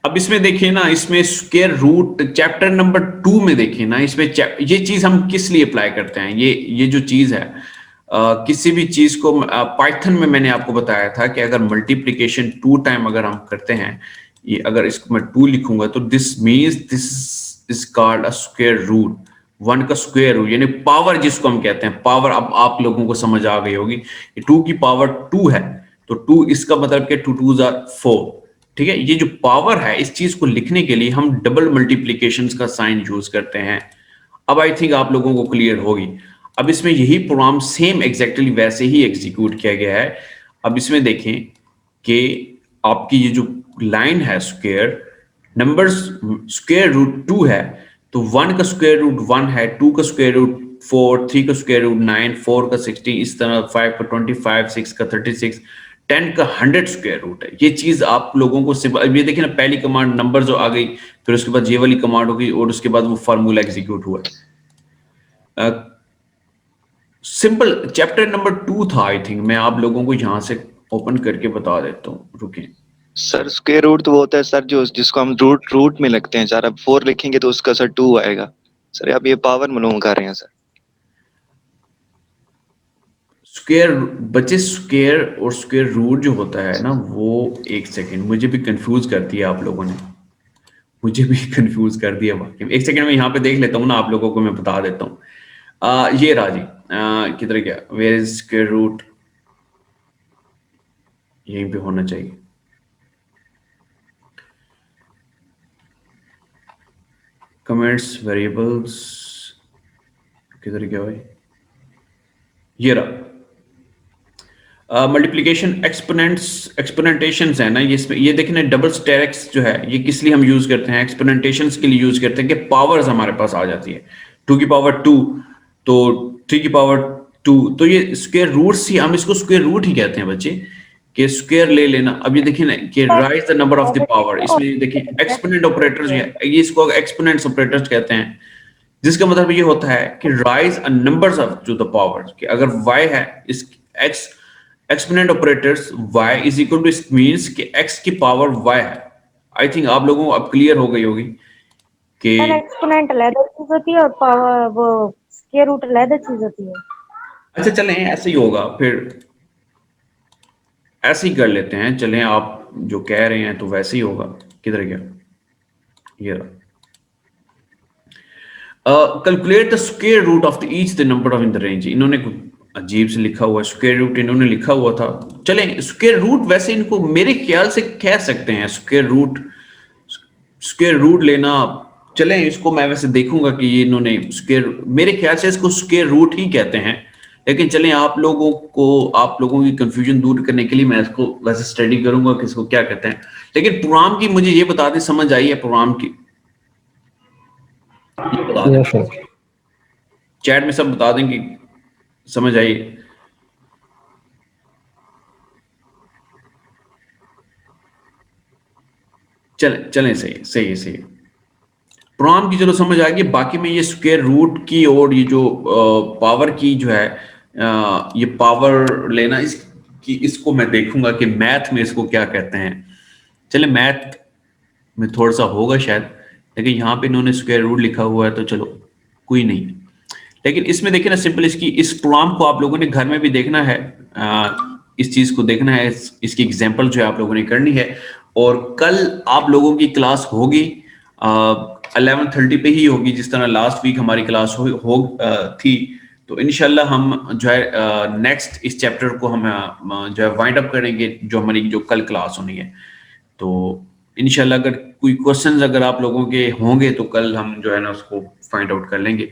अब इसमें देखिए ना, इसमें स्क्वायर रूट चैप्टर नंबर 2 में देखिए ना, इसमें ये चीज हम किस लिए अप्लाई करते हैं, ये जो चीज है किसी भी चीज को पाइथन में मैंने आपको बताया था कि अगर मल्टीप्लिकेशन 2 टाइम अगर हम करते हैं, ये अगर इसको मैं 2 लिखूंगा तो this means this is called a square root. 1 का स्क्वायर रूट यानी पावर जिसको हम कहते हैं पावर, अब आप लोगों को समझ आ गई होगी, 2 की पावर 2 है तो 2 इसका मतलब कि 2 2s are 4। ठीक है, ये जो पावर है इस चीज को लिखने के लिए हम डबल मल्टीप्लिकेशन का साइन यूज करते हैं। अब आई थिंक आप लोगों को क्लियर होगी। अब इसमें यही प्रोग्राम सेम एग्जैक्टली वैसे ही एग्जीक्यूट किया गया है। अब इसमें देखें कि आपकी ये जो लाइन है स्क्वायर नंबर्स, स्क्वायर रूट 2 है तो 1 का स्क्वायर रूट 1 है, 2 का स्क्वायर रूट 4, 3 का स्क्वायर रूट 9, 4 का 16, इस तरह 5 का 25, 6 का 36, 10 का 100 स्क्वायर रूट है। ये चीज आप लोगों को सिंपल, ये देखिए ना पहली कमांड नंबर जो आ गई, फिर उसके बाद ये वाली कमांड हो गई और उसके बाद वो फार्मूला एग्जीक्यूट हुआ। सिंपल चैप्टर नंबर 2 था आई थिंक, मैं आप लोगों को यहां से ओपन करके बता देता हूँ, रुके। सर स्क्वायर रूट तो वो होता है सर जो जिसको हम रूट में लगते हैं सर। अब 4 लिखेंगे तो उसका सर 2 आएगा सर। आप ये पावर मालूम कर रहे हैं सर। स्क्वायर बच्चे, स्क्वायर और स्क्वायर रूट जो होता है ना वो, एक सेकंड मुझे भी कंफ्यूज कर दिया आप लोगों ने। मुझे भी कंफ्यूज कर दिया वाकई में। एक सेकंड में यहाँ पे देख लेता हूँ ना, आप लोगों को मैं बता देता हूँ। ये राजी किधर गया, वेयर इज स्क्वायर रूट, यहीं पे होना चाहिए। कमेंट्स वेरिएबल्स किधर गया भाई, ये रहा। मल्टीप्लिकेशन एक्सपोनेंटेशन है ना, ये इसमें ये देखना डबल स्टेरिक्स जो है ये किस लिए हम यूज करते हैं, एक्सपोनेंटेशंस के लिए यूज करते हैं कि पावर्स हमारे पास आ जाती है, 2 की पावर 2 तो 3 की पावर 2, तो ये स्क्वायर रूट ही, हम इसको स्क्वायर रूट ही कहते हैं बच्चे, कि स्क्वायर ले लेना। अब ये देखिए ना कि rise the number of the power, इसमें ये देखिए एक्सपोनेंट ऑपरेटर्स है, ये इसको एक्सपोनेंट्स ऑपरेटर्स कहते हैं, जिसका मतलब ये होता है कि raise a numbers of to the power, कि अगर y है इस x exponent operators y is equal to, it means कि x की पावर y है। आई थिंक आप लोगों को अब क्लियर हो गई होगी कि सर एक्सपोनेंट अलग चीज होती है और पावर वो स्क्वायर रूट अलग चीज होती है। अच्छा चलें ऐसे ही होगा, फिर ऐसे ही कर लेते हैं, चलें आप जो कह रहे हैं तो वैसे ही होगा। किधर गया ये रहा। Calculate the square root of the each the number of in the range, इन्होंने अजीब से लिखा हुआ स्क्वायर रूट इन्होंने लिखा हुआ था। चलें स्क्वायर रूट वैसे इनको मेरे ख्याल से कह सकते हैं स्क्वायर रूट लेना। चलें इसको मैं वैसे देखूंगा कि ये इन्होंने स्क्वायर, मेरे ख्याल से इसको स्क्वायर रूट ही कहते हैं, लेकिन चलें आप लोगों की कंफ्यूजन दूर करने के लिए मैं इसको वैसे स्टडी करूंगा कि इसको क्या कहते हैं। लेकिन प्रोग्राम की मुझे ये बता दें, समझ आई है प्रोग्राम की, ये बता दें चैट में, सब बता दें कि समझ आई। चलें सही है प्रोग्राम की, चलो समझ आ गई। बाकी में ये स्क्वायर रूट की और ये जो पावर की जो है ये पावर लेना इसको मैं देखूंगा कि मैथ में इसको क्या कहते हैं। चले मैथ में थोड़ा सा होगा शायद, लेकिन यहाँ पे इन्होंने स्क्वायर रूट लिखा हुआ है तो चलो कोई नहीं। लेकिन इसमें देखिए ना सिंपल, इस प्रोग्राम को आप लोगों ने घर में भी देखना है, इस चीज को देखना है, इसकी एग्जांपल जो है आप लोगों ने करनी है। और कल आप लोगों की क्लास होगी 11:30 पे ही होगी, जिस तरह लास्ट वीक हमारी क्लास थी। तो इनशाला हम जो है नेक्स्ट इस चैप्टर को हम जो है वाइंड अप करेंगे, जो हमारी जो कल क्लास होनी है। तो इनशाला अगर कोई क्वेश्चंस अगर आप लोगों के होंगे तो कल हम जो है ना उसको फाइंड आउट कर लेंगे।